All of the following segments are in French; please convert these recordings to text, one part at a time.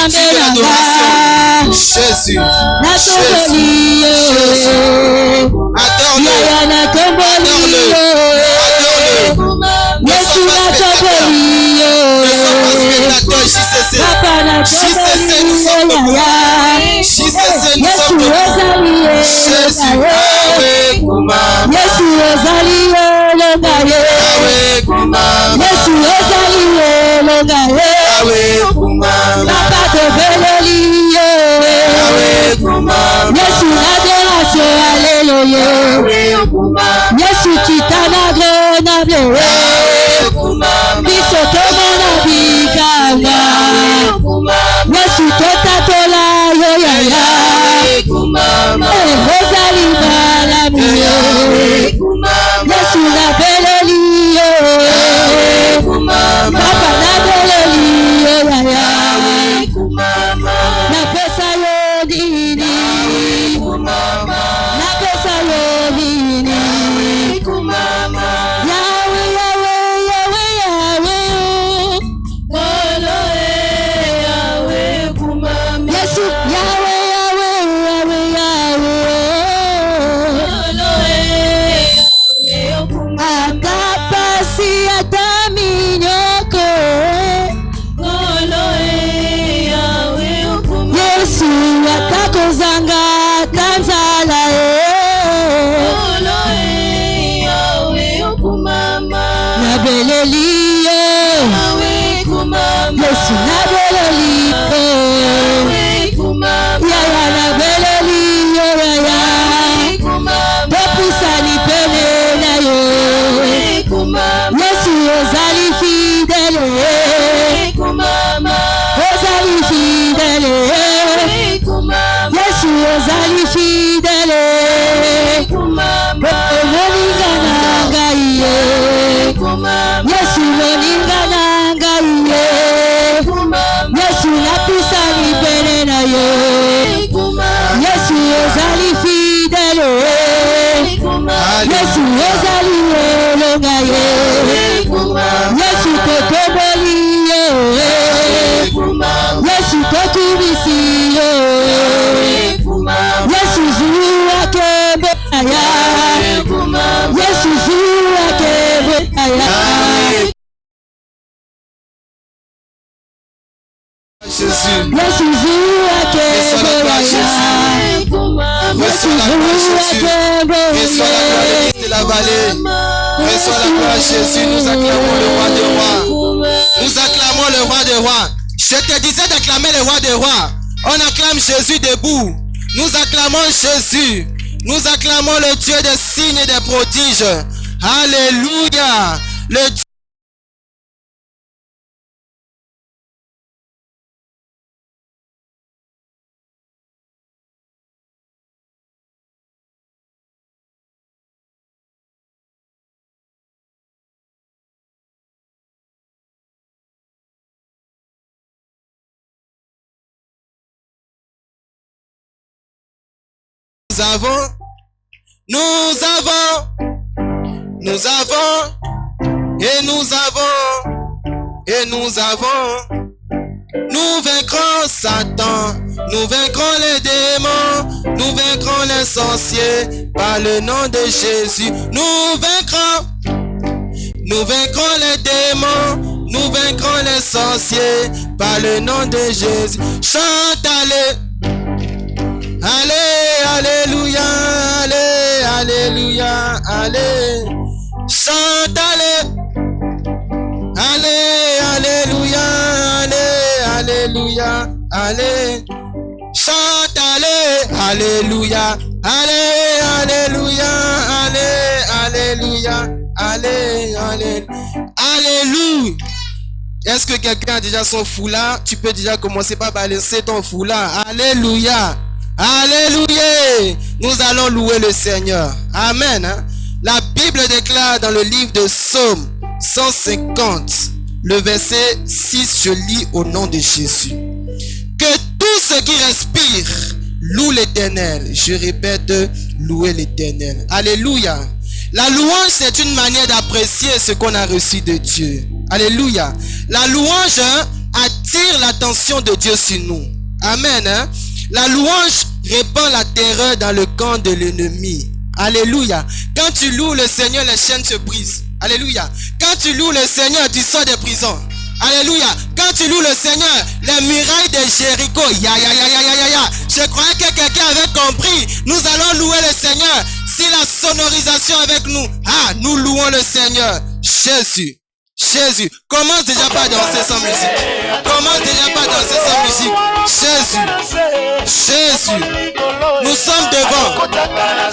de l'adoration. Jésus. Adore-le. Adore-le. Ne sois pas spectateur. Ne sois pas spectateur. JCC, nous sommes debout. JCC, nous sommes debout. Jésus. Jésus, nous acclamons le roi des rois. Nous acclamons le roi des rois. Je te disais d'acclamer le roi des rois. On acclame Jésus debout. Nous acclamons Jésus. Nous acclamons le Dieu des signes et des prodiges. Alléluia. Le Dieu. Nous vaincrons Satan, nous vaincrons les démons, nous vaincrons les sorciers par le nom de Jésus. Nous vaincrons les démons, nous vaincrons les sorciers par le nom de Jésus. Chante, allez. Allez, alléluia, allez, alléluia, allez. Chante, allez. Allez, alléluia, allez, alléluia, allez. Chante, allez, alléluia, allez, alléluia, allez, alléluia, allez, allez. Alléluia. Est-ce que quelqu'un a déjà son foulard? Tu peux déjà commencer par balancer ton foulard. Alléluia. Alléluia. Nous allons louer le Seigneur. Amen. La Bible déclare dans le livre de Psaume 150, le verset 6, je lis au nom de Jésus. Que tout ce qui respire loue l'Éternel. Je répète, louer l'Éternel. Alléluia. La louange, c'est une manière d'apprécier ce qu'on a reçu de Dieu. Alléluia. La louange attire attire l'attention de Dieu sur nous. Amen. Hein? La louange répand la terreur dans le camp de l'ennemi. Alléluia. Quand tu loues le Seigneur, les chaînes se brisent. Alléluia. Quand tu loues le Seigneur, tu sors des prisons. Alléluia. Quand tu loues le Seigneur, les murailles de Jéricho. Je croyais que quelqu'un avait compris. Nous allons louer le Seigneur. Si la sonorisation avec nous. Nous louons le Seigneur. Jésus. Jésus. Commence déjà par danser sans musique. Commence déjà par danser sans musique. Jésus. Jésus. Nous sommes devant.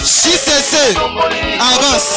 JCC. Avance.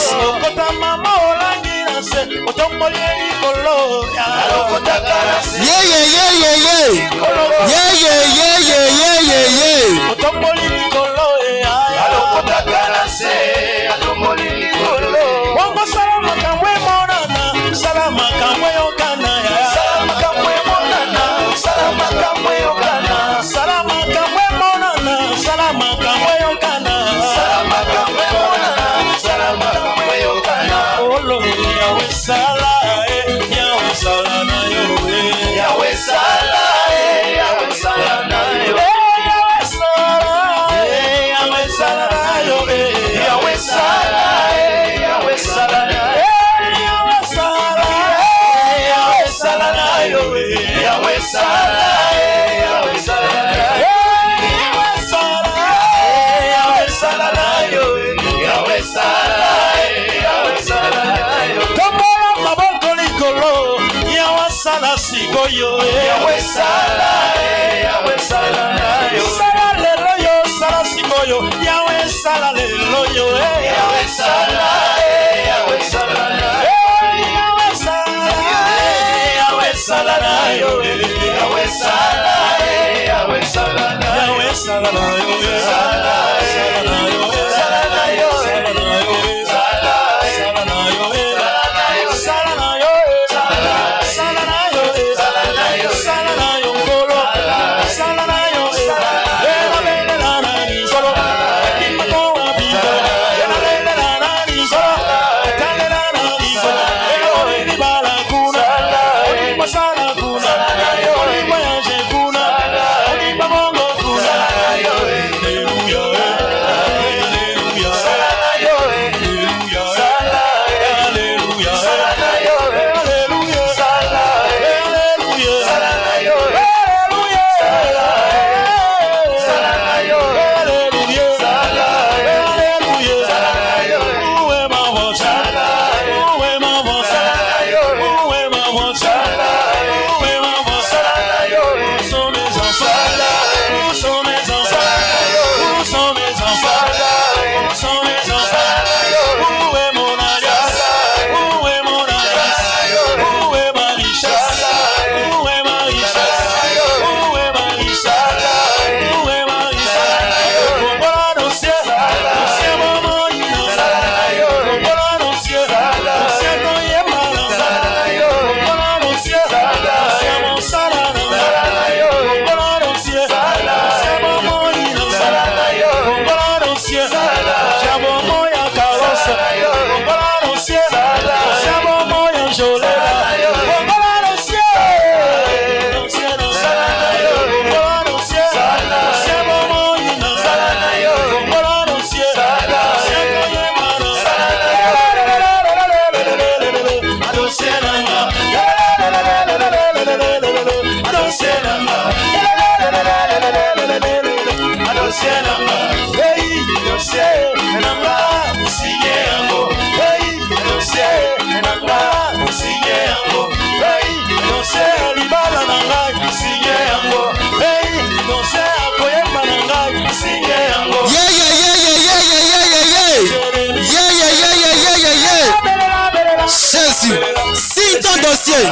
Jésus,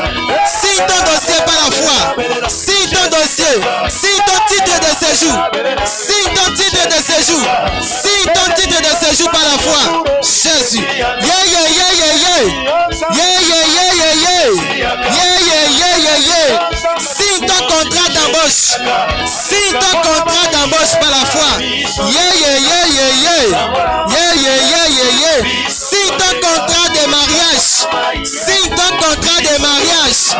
signe ton dossier par la foi, signe ton dossier, signe ton titre de séjour, signe ton titre de séjour, signe ton titre de séjour par la foi. Jésus, signe ton contrat d'embauche, signe ton contrat d'embauche par la foi. Signe ton contrat de mariage, signe ton contrat de mariage.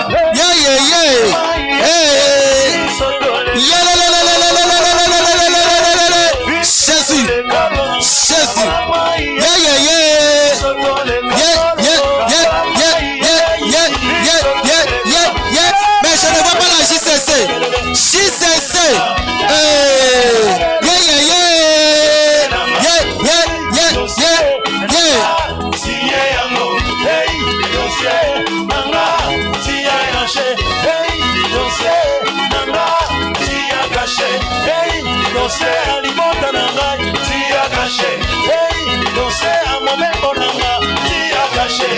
danser libota nanga tia caché hey danser à momento nanga tia caché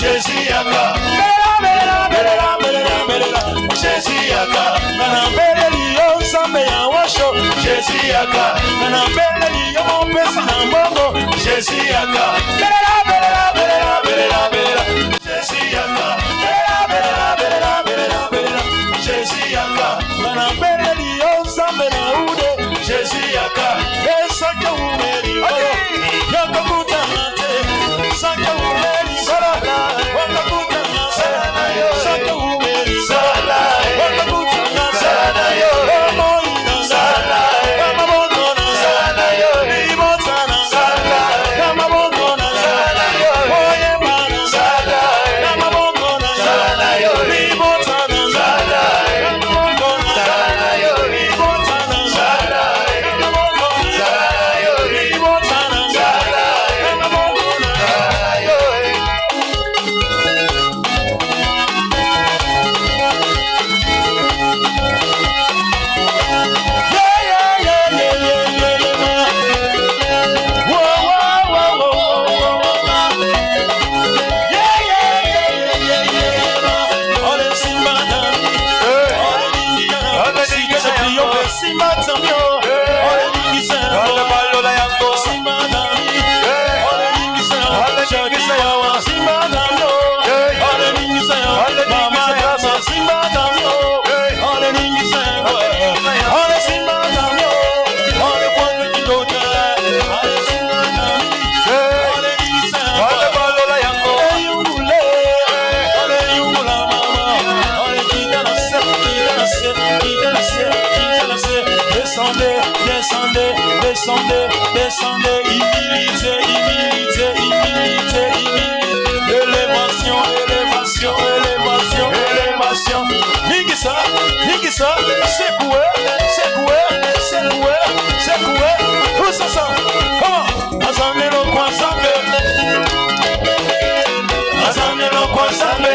Jésus yaka Jésus yaka nana liyo sambe ya washo Jésus yaka nana liyo mpesi na mbongo Jésus yaka Jésus yaka Jésus yaka nana liyo sambe na ude Jésus yaka esaka umeri yaka kutanate saka umeri sala waka kutanate saka umeri sala waka kutanate sala yo moina sala kama bongo sala yo ibotana sala kama bongo sala yo oye mana sala kama bongo sala yo ibotana sala kama bongo sala yo ibotana sala kama bongo sala yo ibotana sala kama bongo sala yo Descendez, descendez, humilité, humilité, humilité, humilité, élévation, élévation, élévation, élévation. Ningisa, Ningisa, secoué, secoué, secoué, secoué. Où ça sent? Comment? Azanelo Kwanzambe, Azanelo Kwanzambe,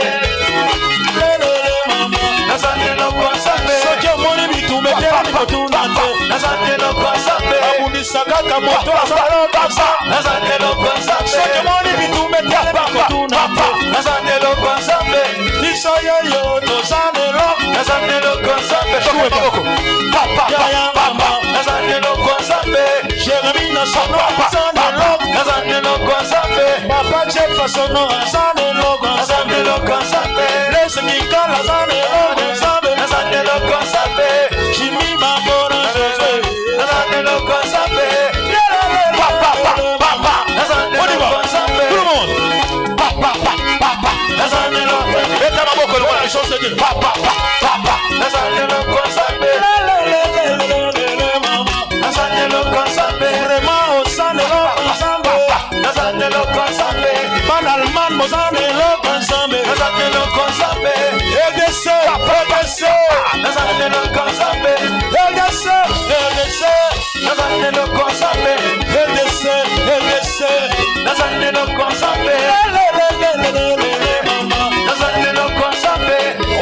Azanelo Kwanzambe. Sokia moni bitu metera ni kotunate. Azanelo Kwanzambe. Sakaka moto asalo basa nazandelo kwanzambe soke moni bitume tapa kotunapa nazandelo kwanzambe nisoyo yo tozandelo nazandelo kwanzambe shwe baboko papa papa nazandelo kwanzambe Jeremina sono nazandelo nazandelo kwanzambe papa chefa sono nazandelo kwanzambe lese kikala nazandelo kwanzambe nazandelo kwanzambe Jimmy Mabona José nazandelo kwanzambe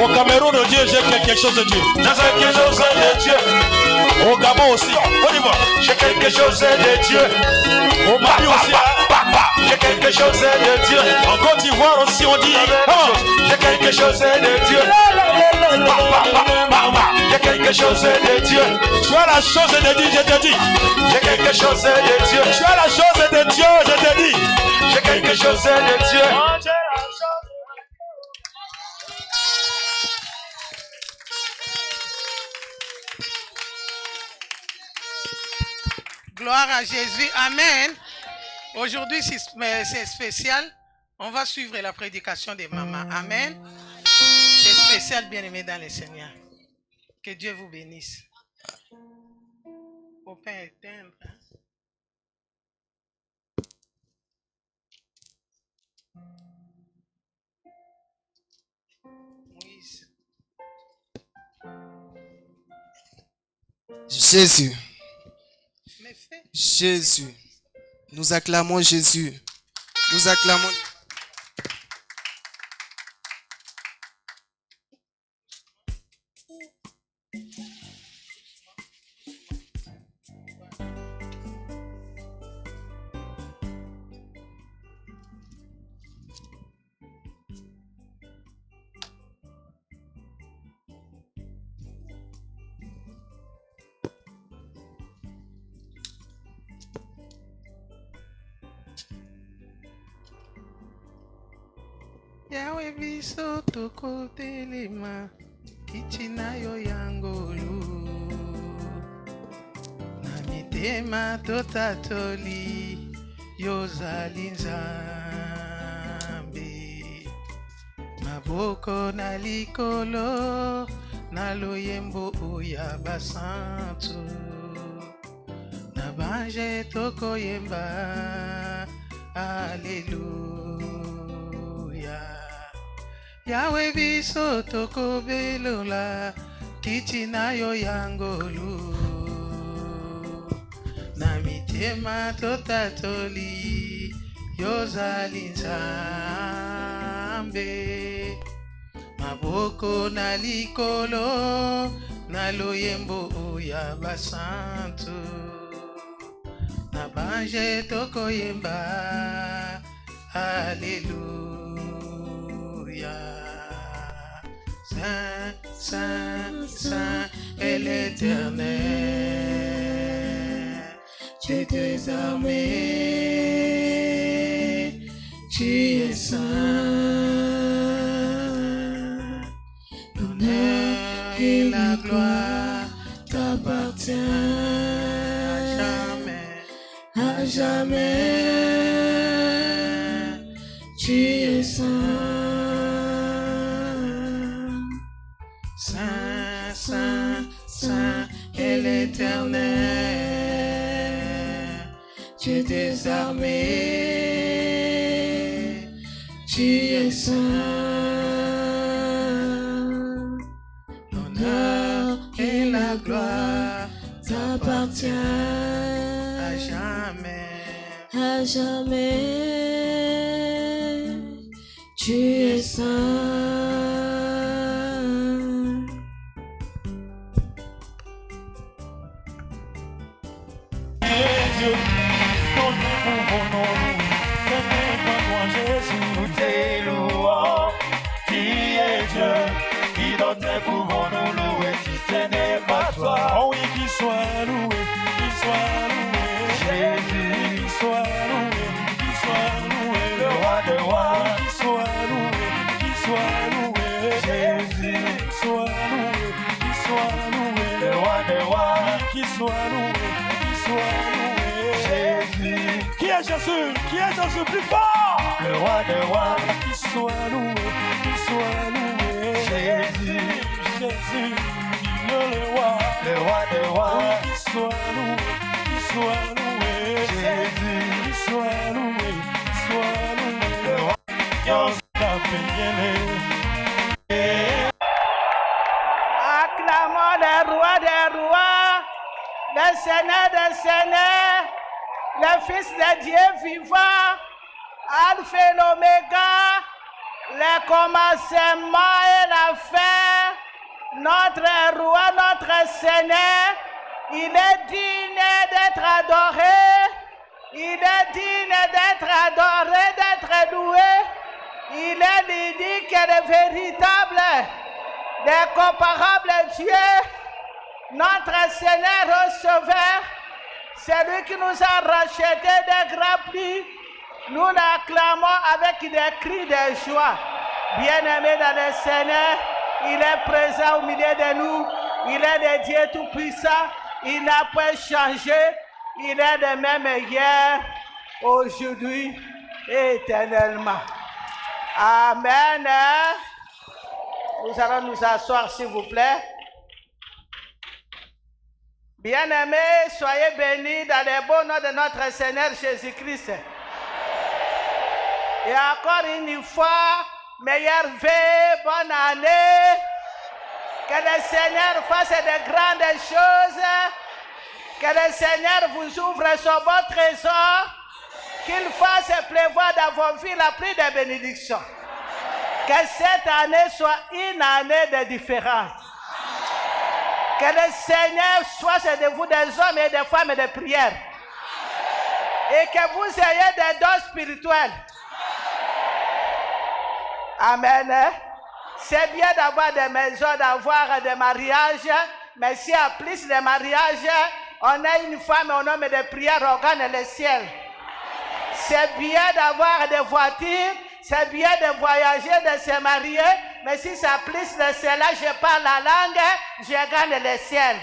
Au Cameroun, au Dieu, j'ai quelque chose de Dieu. J'ai quelque chose de Dieu. Au Gabon aussi. On y va. J'ai quelque chose de Dieu. Au Mali aussi. J'ai quelque chose de Dieu. En Côte d'Ivoire aussi, on dit. J'ai quelque chose de Dieu. J'ai quelque chose de Dieu. Tu as la chose de Dieu, je te dis. J'ai quelque chose de Dieu. Tu as la chose de Dieu, je te dis. J'ai quelque chose de Dieu. Gloire à Jésus. Amen. Aujourd'hui, c'est spécial. On va suivre la prédication des mamans. Amen. C'est spécial, bien-aimés dans le Seigneur. Que Dieu vous bénisse. Au pain éteindre. Moïse. Jésus. Jésus. Nous acclamons Jésus. Nous acclamons. Yawe biso tokotelema kiti na yo ya ngolu na mitema totatoli yozali Nzambe maboko na likolo na loyembo oya basantu na banje tokoyemba Alleluia. Yawe biso tokobelola kiti na yo ya ngolu na mitema totatoli yozali Nzambe maboko na likolo na loyembo oya basantu na banje tokoyemba Alléluia. Saint, Saint, Saint est l'Éternel, Dieu des armées, tu es saint. L'honneur et la gloire t'appartiennent à jamais. Tu es saint. Saint, Saint, Saint est l'Éternel, Dieu des armées, tu es saint. L'honneur et la gloire t'appartiennent à jamais. À jamais. Tu es saint. Dieu, dont nous pouvons nous louer. Ce n'est pas toi, Jésus, nous t'élouons. Qui est Dieu, qui d'autre pouvons nous louer si ce n'est pas toi? Oh oui, qui soit loué, Jésus, qui soit loué, le roi de rois, qui soit loué, Jésus, qui soit loué, le roi de rois, qui soit loué, Jésus. Qui est Jésus? Qui est Jésus plus fort? Le roi de rois, qui soit loué, Jésus, Jésus, le roi de rois, qui soit loué, Jésus, qui soit loué, le roi Acclamons le roi des rois, le Seigneur des seigneurs, le Fils de Dieu vivant, Alpha et l'Oméga, le commencement et la fin, notre roi, notre Seigneur, il est digne d'être adoré, il est digne d'être adoré, d'être loué, il est l'unique et le véritable, l'incomparable Dieu, notre Seigneur receveur, c'est lui qui nous a rachetés des grands prix. Nous l'acclamons avec des cris de joie. Bien-aimé dans le Seigneur, il est présent au milieu de nous. Il est le Dieu tout-puissant. Il n'a pas changé. Il est le même hier, aujourd'hui et éternellement. Amen. Nous allons nous asseoir, s'il vous plaît. Bien-aimés, soyez bénis dans le beau nom de notre Seigneur Jésus-Christ. Et encore une fois, meilleure vie, bonne année. Que le Seigneur fasse de grandes choses. Que le Seigneur vous ouvre son bon trésor. Qu'il fasse pleuvoir dans vos vies la pluie de bénédiction. Que cette année soit une année de différence. Que le Seigneur soit de vous des hommes et des femmes de prière. Et que vous ayez des dons spirituels. Amen. C'est bien d'avoir des maisons, d'avoir des mariages. Mais si en plus des mariages, on a une femme et un homme de prière, on gagne le ciel. C'est bien d'avoir des voitures, c'est bien de voyager, de se marier, mais si ça plus de cela, je parle la langue, je gagne le ciel.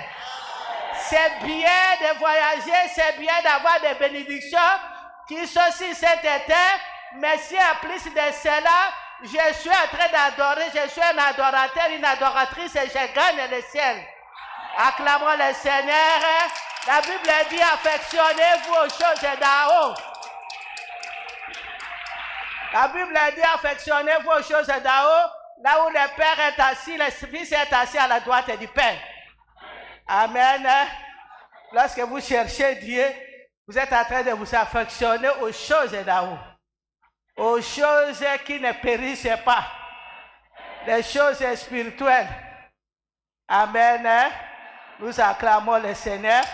C'est bien de voyager, c'est bien d'avoir des bénédictions qui sont sur cet été, mais si en plus de cela, je suis en train d'adorer, je suis un adorateur, une adoratrice et je gagne le ciel. Acclamons le Seigneur. La Bible dit affectionnez-vous aux choses d'en haut. La Bible dit affectionnez-vous aux choses d'en haut, là où le Père est assis, le Fils est assis à la droite du Père. Amen. Lorsque vous cherchez Dieu, vous êtes en train de vous affectionner aux choses d'en haut, aux choses qui ne périssent pas, les choses spirituelles. Amen. Nous acclamons le Seigneur.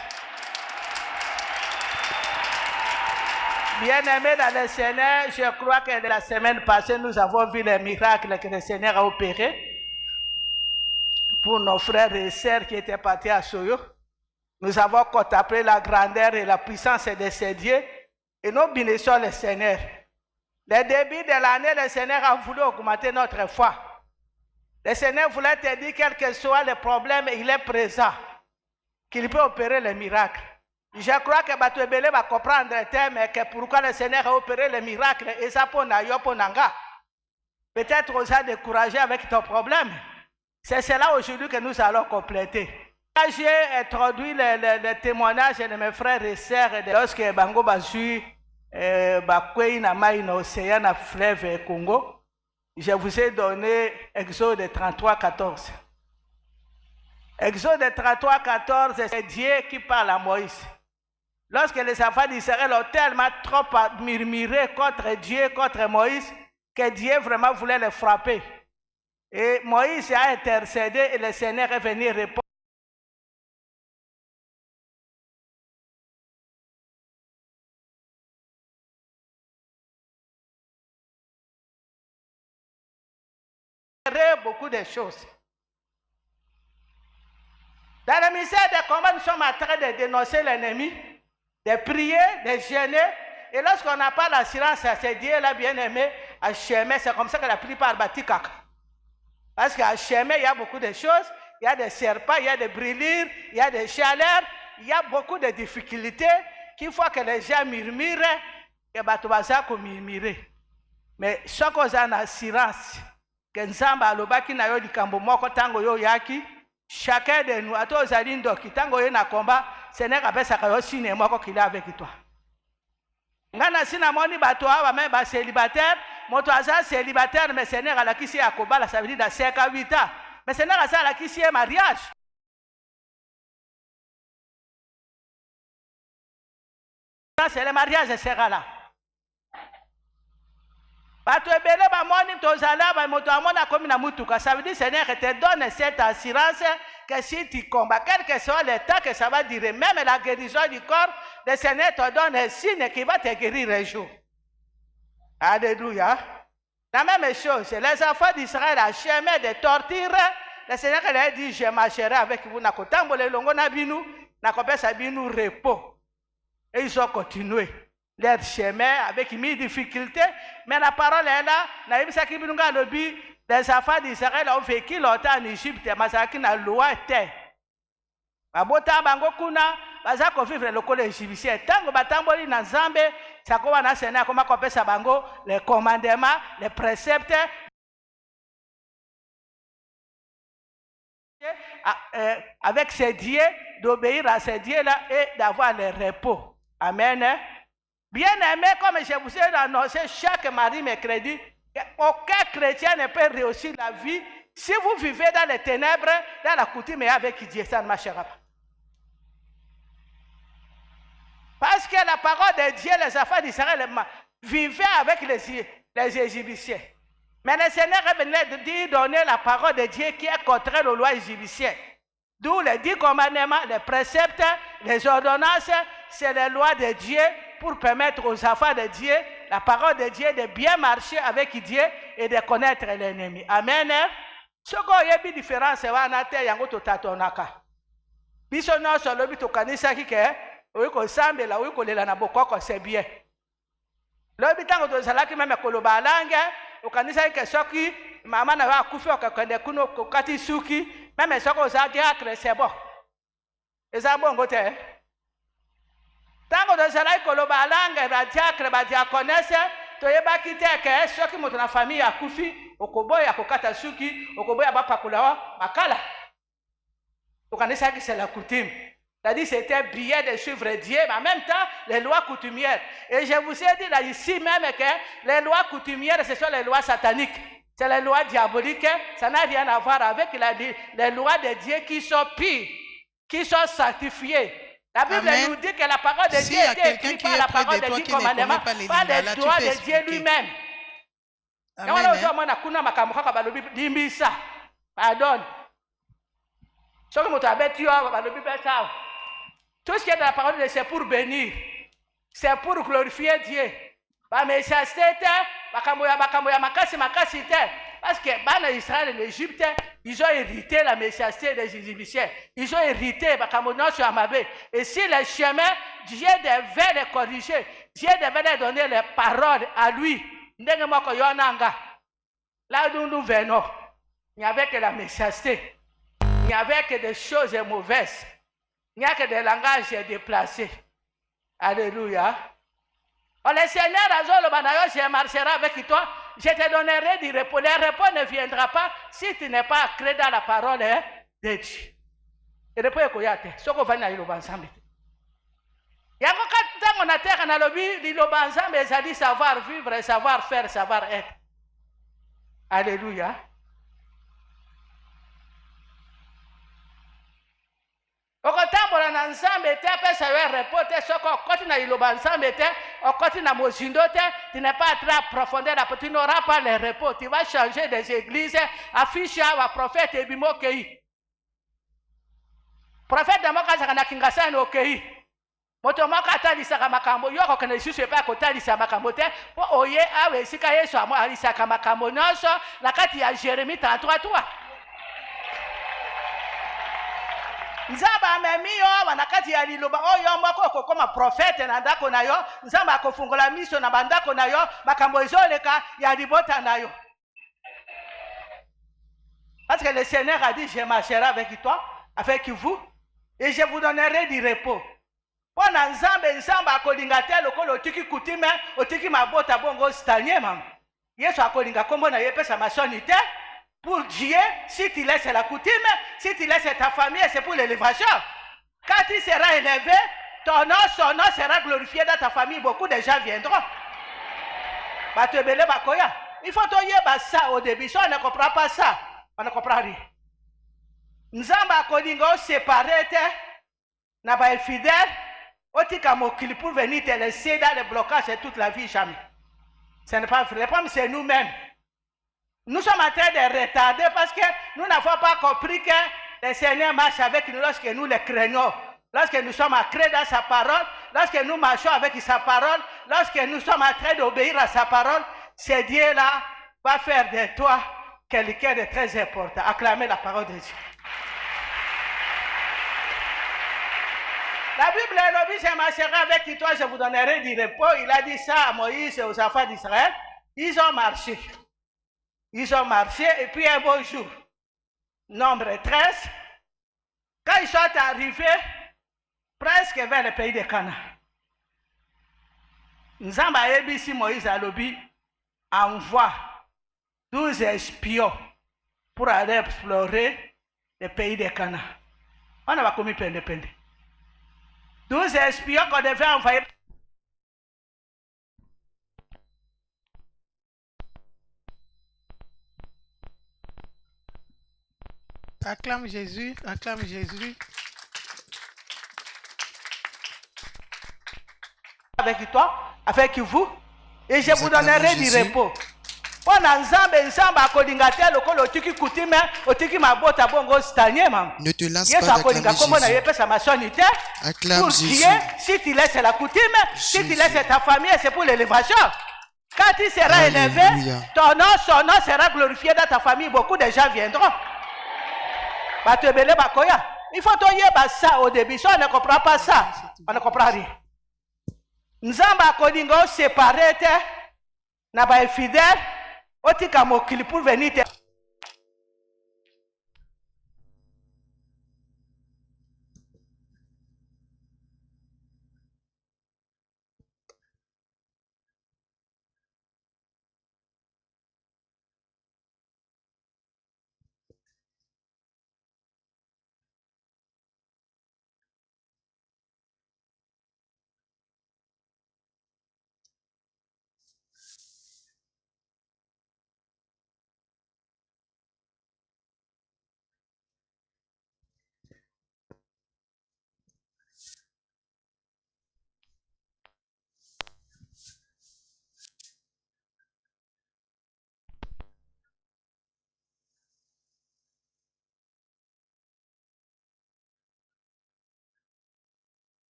Bien-aimés dans le Seigneur, je crois que la semaine passée, nous avons vu les miracles que le Seigneur a opérés pour nos frères et sœurs qui étaient partis à Soyo. Nous avons contemplé la grandeur et la puissance de ces dieux et nous bénissons le Seigneur. Le début de l'année, le Seigneur a voulu augmenter notre foi. Le Seigneur voulait te dire, quel que soit le problème, il est présent, qu'il peut opérer les miracles. Je crois que Batouebele va comprendre mais que pourquoi le Seigneur a opéré les miracles et ça pour Nayoponanga. Peut-être on s'est découragé avec ton problème. C'est cela aujourd'hui que nous allons compléter. J'ai introduit le témoignage de mes frères et sœurs lorsque Bango Basu Bakwei Namaï na océan na fleuve Congo. Je vous ai donné Exode 33, 14. Exode 33, 14, c'est Dieu qui parle à Moïse. Lorsque les enfants d'Israël ont tellement trop murmuré contre Dieu, contre Moïse, que Dieu vraiment voulait les frapper. Et Moïse a intercédé et le Seigneur est venu répondre. Beaucoup de choses. Dans le ministère des combats, nous sommes en train de dénoncer l'ennemi, de prier, de jeûner. Et lorsqu'on n'a pas l'assurance à ce Dieu-là bien-aimé, à Chémé, c'est comme ça que la plupart bâtit caca. Parce qu'à Chémé, il y a beaucoup de choses. Il y a des serpents, il y a des brûlures, il y a des chaleurs, il y a beaucoup de difficultés qu'il faut que les gens murmurent et Batoubasa qu'on murmure. Mais ce qu'on a en assurance, que Nzamba alobaki na yo likambo moko tango yo yaki, chacun de nous, ato ozali ndoki, tango yo na komba, Seigneur apesaka yo sine moko qu'il est avec toi. Ngana sina moni bato awa même ba célibataire, moto aza célibataire mais Seigneur alakisi ya kobala, ça veut dire dans 5 à 8 ans. Mais Seigneur asa alakisi ya mariage. C'est le mariage sera là. Batouebele ba moni tozala ba moto amona komi na mutuka, ça veut dire Seigneur te donne cette assurance que si tu combats, quel que soit le temps que ça va durer, même la guérison du corps, le Seigneur te donne un signe qui va te guérir un jour. Alléluia. La même chose, les enfants d'Israël à chemin de torture, le Seigneur leur a dit, je marcherai avec vous, nakotambole longo na binu, nakopesa binu repos. Et ils ont continué leur chemin avec mille difficultés, mais la parole est là, les enfants d'Israël ont vécu longtemps en Égypte, mais na loi était. Babota bango kuna, baza ko vivre le col égyptien. Tango batamboli na Nzambe, sakoba na Seigneur koma kopesa bango les commandements, les préceptes avec ces dieux, d'obéir à ces dieux-là et d'avoir le repos. Amen. Bien-aimé, comme je vous ai annoncé chaque mardi, mercredi, aucun chrétien ne peut réussir la vie si vous vivez dans les ténèbres, dans la coutume et avec Dieu, ça ne marchera pas. Parce que la parole de Dieu, les enfants d'Israël vivaient avec les Égyptiens. Mais le Seigneur est venu de donner la parole de Dieu qui est contraire aux lois égyptiennes. D'où les 10 commandements, les préceptes, les ordonnances, c'est les lois de Dieu pour permettre aux enfants de Dieu, la parole de Dieu, de bien marcher avec Dieu et de connaître l'ennemi. Amen. Ce qui est une différence, c'est que yango totatonaka. Biso no solo bito kanisa kike, oyo ko sambela, oyo ko lela na bokoko c'est bien. lobi tango tozalaki meme koloba langue okanisa ke soki mama na wa kufi okakende kuno kokati suki meme soko oza diacre c'est bon eza bongo te tango tozalaki koloba langue ba diacre ba diaconesse toyebaki te ke soki moto na famille akufi okoboya kokata suki okoboya bapakula makala okanisa que c'est la coutume. C'est-à-dire c'était bien de suivre Dieu, mais en même temps, les lois coutumières. Et je vous ai dit là, ici même que les lois coutumières, ce sont les lois sataniques. C'est les lois diaboliques. Ça n'a rien à voir avec les lois de Dieu qui sont pures, qui sont sanctifiées. La Bible Amen. nous dit que la parole de Dieu est écrite par la parole de Dieu commandement, par les droits de Dieu lui-même. Pardon. Tout ce qui est dans la parole de Dieu, c'est pour bénir. C'est pour glorifier Dieu. Parce que dans Israël et l'Égypte, ils ont hérité la méchanceté des Égyptiens. Ils ont hérité sur Amabé. Et si le chemin, Dieu devait les corriger. Dieu devait les donner les paroles à lui. Là où nous venons, il n'y avait que la méchanceté. Il n'y avait que des choses mauvaises. Il n'y a que des langages déplacés. Alléluia. Oh, le Seigneur je marcherai avec toi. Je te donnerai du repos. Le repos ne viendra pas si tu n'es pas ancré dans la parole de Dieu. Le repos est koyate. Ce qu'on va dire, il va ensemble. Il y a quand on a terre dans le lobby, il va ensemble, mais ça dit savoir vivre, savoir faire, savoir être. Alléluia. Okotambola na nzambe te pesa yo repos te soko okoti na iloba nzambe te okoti na mozindo te tu n'es pas très en profondeur tu n'auras pas les repos tu vas changer des églises affiche wa prophète ebimo kei prophète moka zaka na kingasa no kei moto moka atalisaka makambo yoko kana isusu epa kotalisa makambo te po oye awe sika Yesu amo alisaka makambo nyonso na kati ya Jérémie 33:3 Nzamba amemiyo wanakati ya liloba oyo moko kokoma prophète na ndako na yo nzamba akofungola miso na bandako na yo makambo ezoleka ya libota na yo parce que le Seigneur a dit je marcherai avec toi avec vous et je vous donnerai du repos pona nzamba akolinga te lokolo otiki kutime otiki mabota bongo stanye mama Yesu akolinga kombo na ye pesa masoni te. Pour Dieu, si tu laisses la coutume, si tu laisses ta famille, c'est pour l'élévation. Quand tu seras élevé, ton nom, son nom sera glorifié dans ta famille. Beaucoup de gens viendront. Il faut te ça au début. Si on ne comprend pas ça, on ne comprend rien. Nzamba kolingo séparé, n'a pas fidèle, otika mokili pour venir te laisser dans le blocage toute la vie jamais. Ce n'est pas vrai. Le problème, c'est nous-mêmes. Nous sommes en train de retarder parce que nous n'avons pas compris que le Seigneur marche avec nous lorsque nous le craignons. Lorsque nous sommes ancrés dans sa parole, lorsque nous marchons avec sa parole, lorsque nous sommes en train d'obéir à sa parole, ce Dieu-là va faire de toi quelqu'un de très important. Acclamez la parole de Dieu. La Bible est dit, je marcherai avec toi, je vous donnerai du repos. Il a dit ça à Moïse et aux enfants d'Israël. Ils ont marché. Ils ont marché et puis un beau jour, nombre 13, quand ils sont arrivés presque vers le pays de Canaan, Nzamba ebisi Moïse alobi envoie 12 espions pour aller explorer le pays de Canaan. On a commis plein de peine. 12 espions qu'on devait envoyer. Acclame Jésus, acclame Jésus. Avec toi, avec vous, et je vous donnerai du repos. Ne te lasse pas d'acclamer Jésus. Acclame Jésus. Si tu laisses la coutume, si tu laisses ta famille, c'est pour l'élévation. Quand tu seras élevé, ton nom, son nom sera glorifié dans ta famille. Beaucoup de gens viendront. Il faut te dire ça au début. Si on ne comprend pas ça, on ne comprend rien. Nzamba akolinga séparé te na ba fidèle otika mokili pour venir te.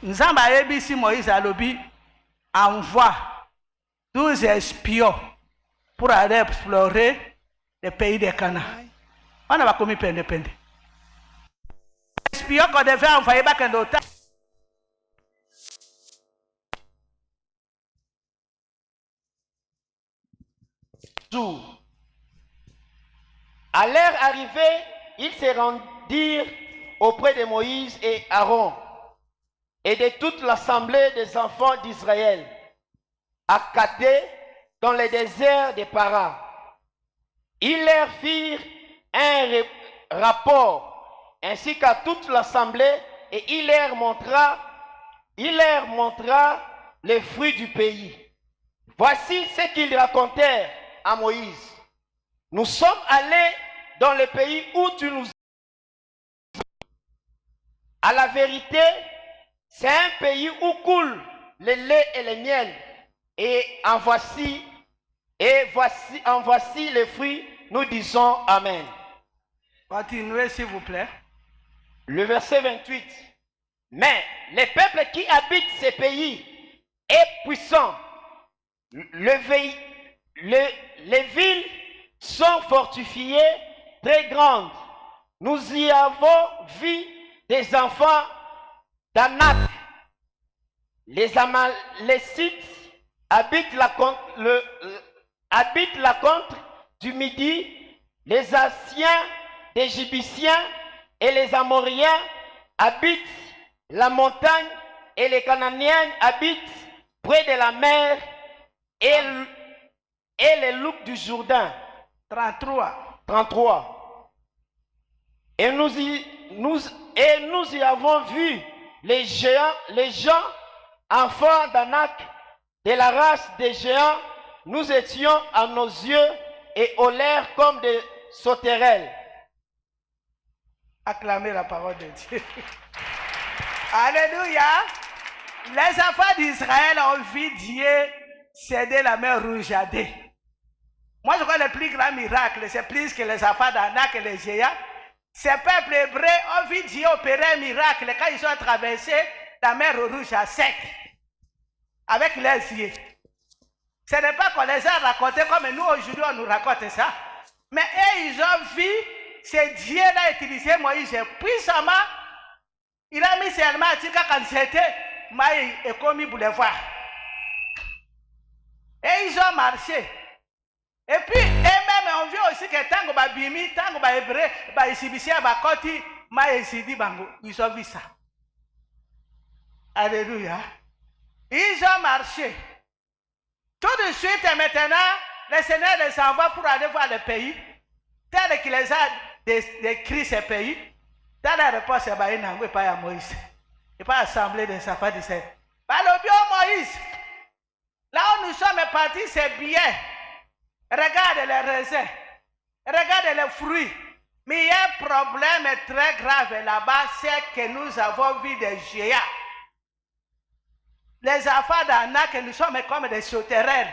Nzamba ayebisi Moïse alobi envoie 12 espions pour aller explorer le pays de Canaan. On a commis pende. Espions qu'on devait envoyer back en d'autres. À leur arrivée, ils se rendirent auprès de Moïse et Aaron et de toute l'assemblée des enfants d'Israël, à Katé, dans le désert de Para. Ils leur firent un rapport, ainsi qu'à toute l'assemblée, et il leur montra les fruits du pays. Voici ce qu'ils racontèrent à Moïse. Nous sommes allés dans le pays où tu nous as. À la vérité, c'est un pays où coule le lait et le miel. Et en voici les fruits, nous disons Amen. Continuez s'il vous plaît. Le verset 28. Mais les peuples qui habitent ces pays est puissant. Les villes sont fortifiées, très grandes. Nous y avons vu des enfants d'Anak. Les Amalécites habitent la contre du Midi. Les Anciens des Jébusiens et les Amoriens habitent la montagne et les Cananéens habitent près de la mer et les loups du Jourdain. 33. Et nous y avons vu les gens, enfants d'Anak, de la race des géants. Nous étions à nos yeux et au l'air comme des sauterelles. Acclamez la parole de Dieu. Alléluia. Les enfants d'Israël ont vu Dieu céder la mer rouge à deux. Moi, je crois que le plus grand miracle, c'est plus que les enfants d'Anak et les géants. Ces peuples hébreux ont vu Dieu opérer un miracle quand ils ont traversé la mer rouge à sec avec leurs yeux. Ce n'est pas qu'on les a racontés comme nous aujourd'hui on nous raconte ça. Mais eux, ils ont vu ce Dieu-là utiliser Moïse puissamment. Il a mis seulement à Tika quand c'était Maï et commis pour les voir. Et ils ont marché. Et puis, eux-mêmes ont vu aussi que Tango Babimi, Tango Bahébré, Baïsibisia, Bakoti, Maï et Sidi Bango. Ils ont vu ça. Alléluia. Ils ont marché. Tout de suite et maintenant, le Seigneur les envoie pour aller voir le pays. Tel qu'il les a décrit ce pays. Dans la réponse, c'est pas à Moïse. Et pas l'assemblée des enfants d'Israël. Par le bio Moïse. Là où nous sommes partis, c'est bien. Regarde les raisins. Regarde les fruits. Mais il y a un problème très grave là-bas, c'est que nous avons vu des géants. Les enfants d'Anak, nous sommes comme des sauterelles.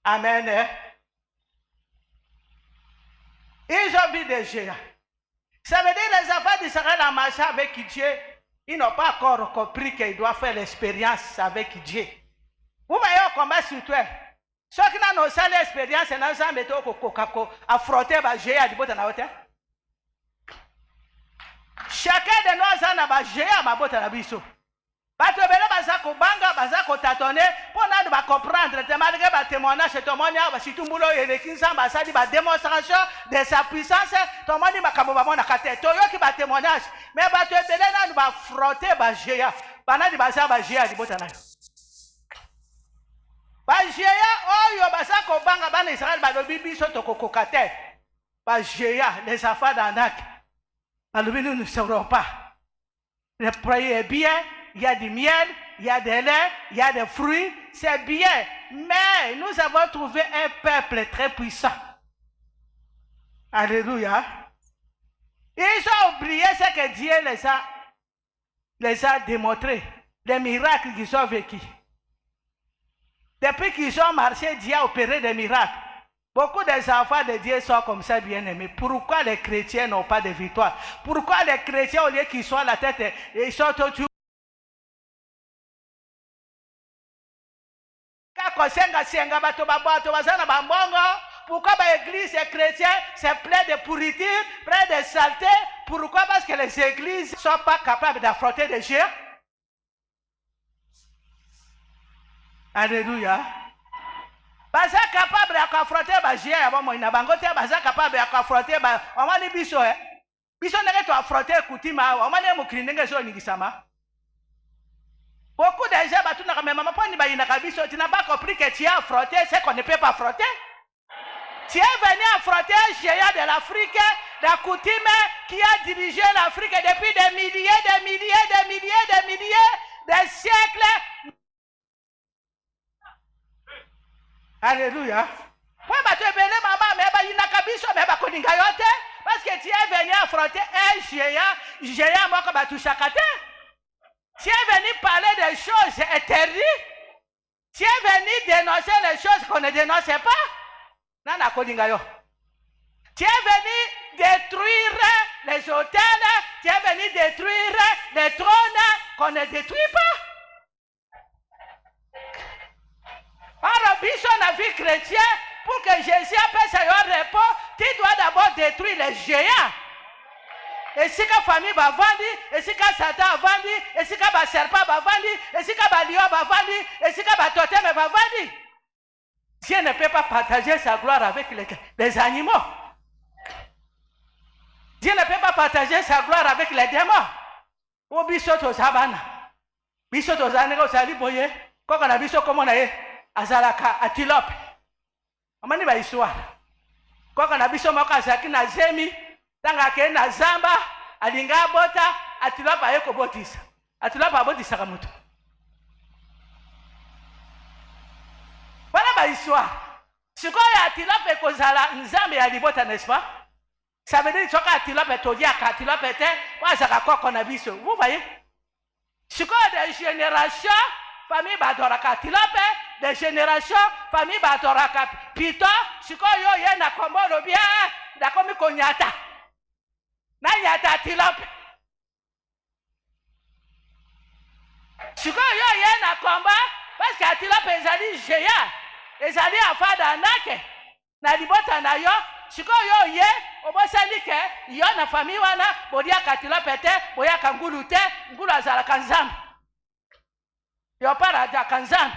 Amen. Ils ont vu des géants. Ça veut dire que les enfants d'Israël en marchant avec Dieu, ils n'ont pas encore compris qu'ils doivent faire l'expérience avec Dieu. Vous voyez comment sur toi. Ceux qui n'ont pas l'expérience, ils n'ont jamais affronté les géants du bout de la hauteur. Chacun de nous a na ba géa mabota na biso. Bato bele baza ko banga baza ko tatone pona ba comprendre te malgré ba témoignage témoignage ba situmbulo elekinza ba sadi ba démonstration de sa puissance tomoni makambo ba mona kate to yoki ba témoignage mais bato bele na ba frotter ba géa bana di baza ba géa di bota na yo. Ba géa oyo baza ko banga bana Israël ba lobi biso to kokoka te. Ba géa les enfants d'Anak. Alors nous ne saurons pas. Le prix est bien. Il y a du miel, il y a des laits, il y a des fruits, c'est bien. Mais nous avons trouvé un peuple très puissant. Alléluia. Ils ont oublié ce que Dieu les a démontrés, les miracles qu'ils ont vécus. Depuis qu'ils ont marché, Dieu a opéré des miracles. Beaucoup des enfants de Dieu sont comme ça, bien-aimés. Pourquoi les chrétiens n'ont pas de victoire? Pourquoi les chrétiens, au lieu qu'ils soient à la tête, ils sont autour? Pourquoi l'église et chrétiens c'est plein de pourriture, plein de saleté? Pourquoi? Parce que les églises ne sont pas capables d'affronter des géants. Alléluia. Baza capable d'affronter les géants. Bon, il a bangoté, baza capable d'affronter. On va dire biso, biso n'est pas affronter coutima. On va dire mukri n'est pas nigisama. Beaucoup de gens, tu n'as pas compris que tu as affronté ce qu'on ne peut pas affronter. Tu es venu affronter un géant de l'Afrique, la coutume qui a dirigé l'Afrique depuis des milliers, des siècles. Alléluia. Parce que tu es venu affronter un géant, moi comme tu chakate. Tu es venu parler des choses interdites. Tu es venu dénoncer les choses qu'on ne dénonçait pas. Nana Kodingayo. Tu es venu détruire les hôtels. Tu es venu détruire les trônes qu'on ne détruit pas. Alors, Bishon a vu chrétien, pour que Jésus appelle un repos, tu dois d'abord détruire les géants. Et si la famille va vendre, et si la Satan va vendre, et si la serpent va vendre, et si la lion va vendre, et si la totem va vendre. Dieu ne peut pas partager sa gloire avec les animaux. Dieu ne peut pas partager sa gloire avec les démons. Ou bisoto sabana. Bisoto zanega osali boye. Koko na biso komo na ye azalaka atilope. Amani ba histoire. Koko na biso moko azaki na zemi. Tanga ke na zamba alinga bota atilope ayeko botisa. Atilope abotisa ka mutu. Voilà ma histoire. Si quoi atilope kozala nzambe ya libota, n'est-ce pas? Ça veut dire que atilope todia ka atilope te kwa zaka koko na biso. Vous voyez? Si quoi des générations famille badoraka atilope, des générations famille badoraka pito, si quoi yo ye na komolo bien, da komi konyata. Na yata atilope. Si quoi yo ye na komba parce que atilope ezali géant. Ezali afa d'Anak na libota na yo siko yo ye obosali ke yo na famille wana bodia katilo pete boya kangulu te ngulu azala kanzam yo para da kanzam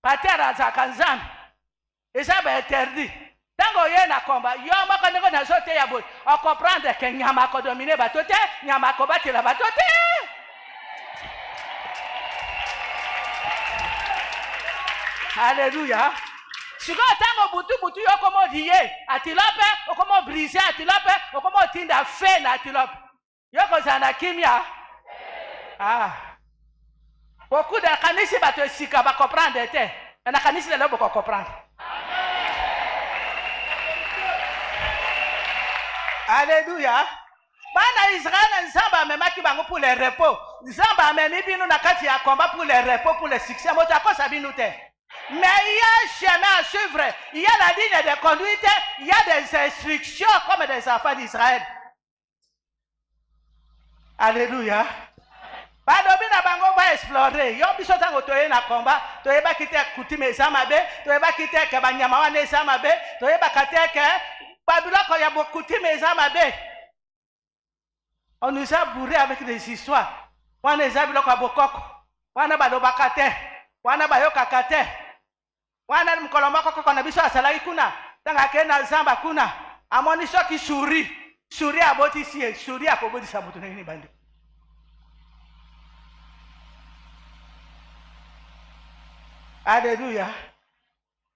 patera za kanzam eza ba interdit tango ye na komba yo mako ndeko na zote ya boy o comprendre que nyama ko dominer batote nyama ko batela batote. Alléluia. Si vous avez butu yo komo diye atilope o komo briser atilope o komo tinda fe na atilope yo ko zana kimia. Beaucoup de kanisi bato sika ba comprendre te na kanisi le lobo ko comprendre. Alléluia. Bana Israël nzamba memaki bango pour les repos. Nzamba memi binu na kati ya combat pour les repos pour le succès. Moto akosa binu te. Mais il y a un chemin à suivre, il y a la ligne de conduite, il y a des instructions comme des enfants d'Israël. Alléluia. Badobi na bango va explorer. Yo biso tango toye na combat, toye ba kite kutime zamabe, toye ba kite ke banyama wane zamabe, toye ba kite ke babilo ko ya bokutime zamabe. On nous a bourré avec des histoires. On les a biloko bokoko. On a balobaka te. On a bayokaka te. On a mukolo moko koko na biso asalaki kuna. Tanga ke na zamba kuna. Amoni soki suri. Suri abotisi ye. Suri akobotisa mutu nini bandi. Alléluia.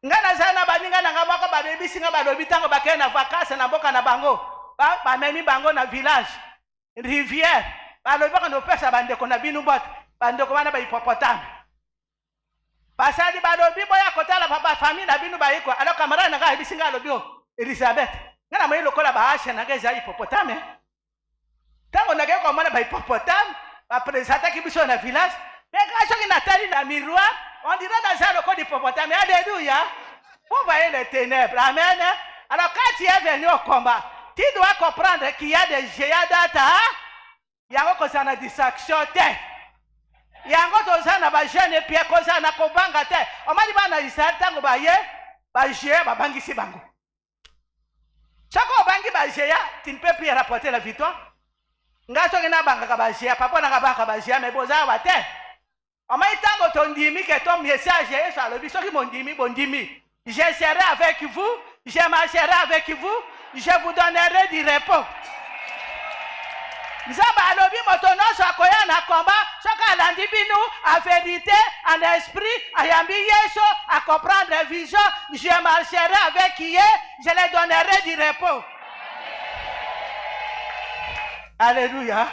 Ngana zana baninga na ngabako badebisi nga balobi tango bakena na vacances na boka na bango. Ba memi bango na village. Rivière. Balobi bako no pesa bandeko na binu bot. Bandeko bana ba hippopotam. Basadi balobi boya kotala papa famille na binu ba iko. Alors camarade na ga ebisi nga lobi o Elizabeth. Ngana mai lokola ba asha na ga za hippopotam. Tango na ga ko mona ba hippopotam. Ba présenter ki biso na village. Mais quand on a tali la miroir, on dirait dans un local d'hippopotame. Alléluia. Vous voyez les ténèbres. Amen. Alors quand tu es venu au combat, tu dois comprendre qu'il y a des géants d'ata. Il y a une distraction. Il y a un jeune et puis un kobanga. On m'a dit que il y a un géant bangi si bango. Chaque bangi ba géant, tu ne peux plus rapporter la victoire. Ngaso kina banga ka ba géant, papa na ka ba géant mais boza wa te. On m'a dit que ton dimi, que ton message est sur le biseau qui m'ont dit, je serai avec vous, je marcherai avec vous, je vous donnerai du repos. Zaba alobi motono sokoya na komba, soka landibinu, à vérité, en esprit, à yambi yeso, à comprendre la vision, je marcherai avec qui est, je les donnerai du repos. Alléluia.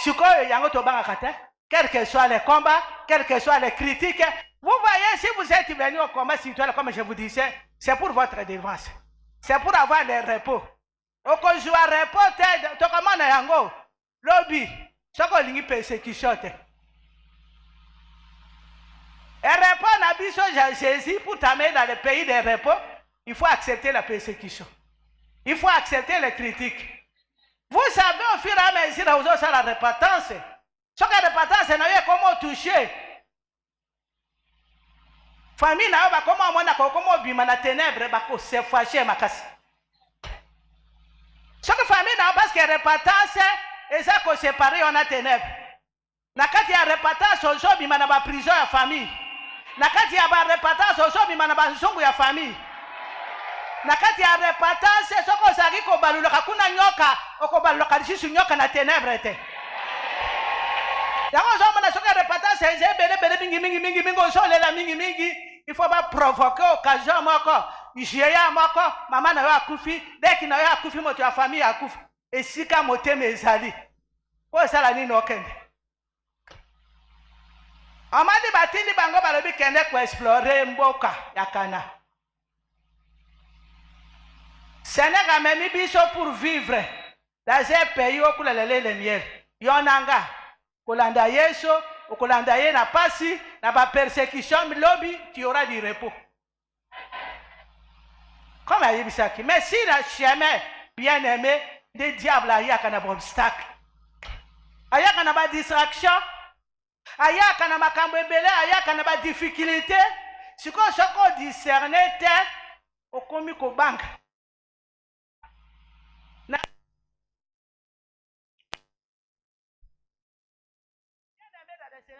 Sukoyo yango tobanga kate. Quels que soient les combats, quelles que soient les critiques, vous voyez, si vous êtes venu au combat spirituel, comme je vous disais, c'est pour votre défense. C'est pour avoir le repos. Au cas où repos, tu commandes à yango, lobby, ce qu'on dit persécution. Et repos n'a pas Jésus pour t'amener dans le pays des repos, il faut accepter la persécution. Il faut accepter les critiques. Vous savez, au fur et à mesure, vous avez la repentance. Ce que la repentance, c'est comment toucher. Famille, comment on bima na ténèbres, se fâcher makasi. Ce que famille, parce que la repentance, et ça qu'on sépare, on a ténèbres. Nakati ya repentance, on s'en bima na ba prison ya famille. Nakati ya ba repentance, on s'en bima na ba zongo ya famille. Nakati ya repentance, ce qu'on s'agit ko baluloka kuna nyoka, oko baluloka lisu nyoka na ténèbres te. Il faut pas provoquer occasion moko. Jéa moko, maman na yo akufi, dès qu'il na yo akufi moto ya famille akufi. Et si ka moteme ezali. Po sala nini okende. Amadi batindi bango balobi kende ko explorer mboka ya Kana. Sénégal memi biso pour vivre dans un pays où kula lele le miel. Yonanga. Kolanda Yeso, ou kolanda ye na pasi, na ba persécution, lobby, tu auras du repos. Comme a dit ça, mais si le chemin bien aimé, des diables, il y a un obstacle. Il y a une distraction. Il y a une makambebele, il y a une difficulté. Ce qu'on discerne, au comique au banque.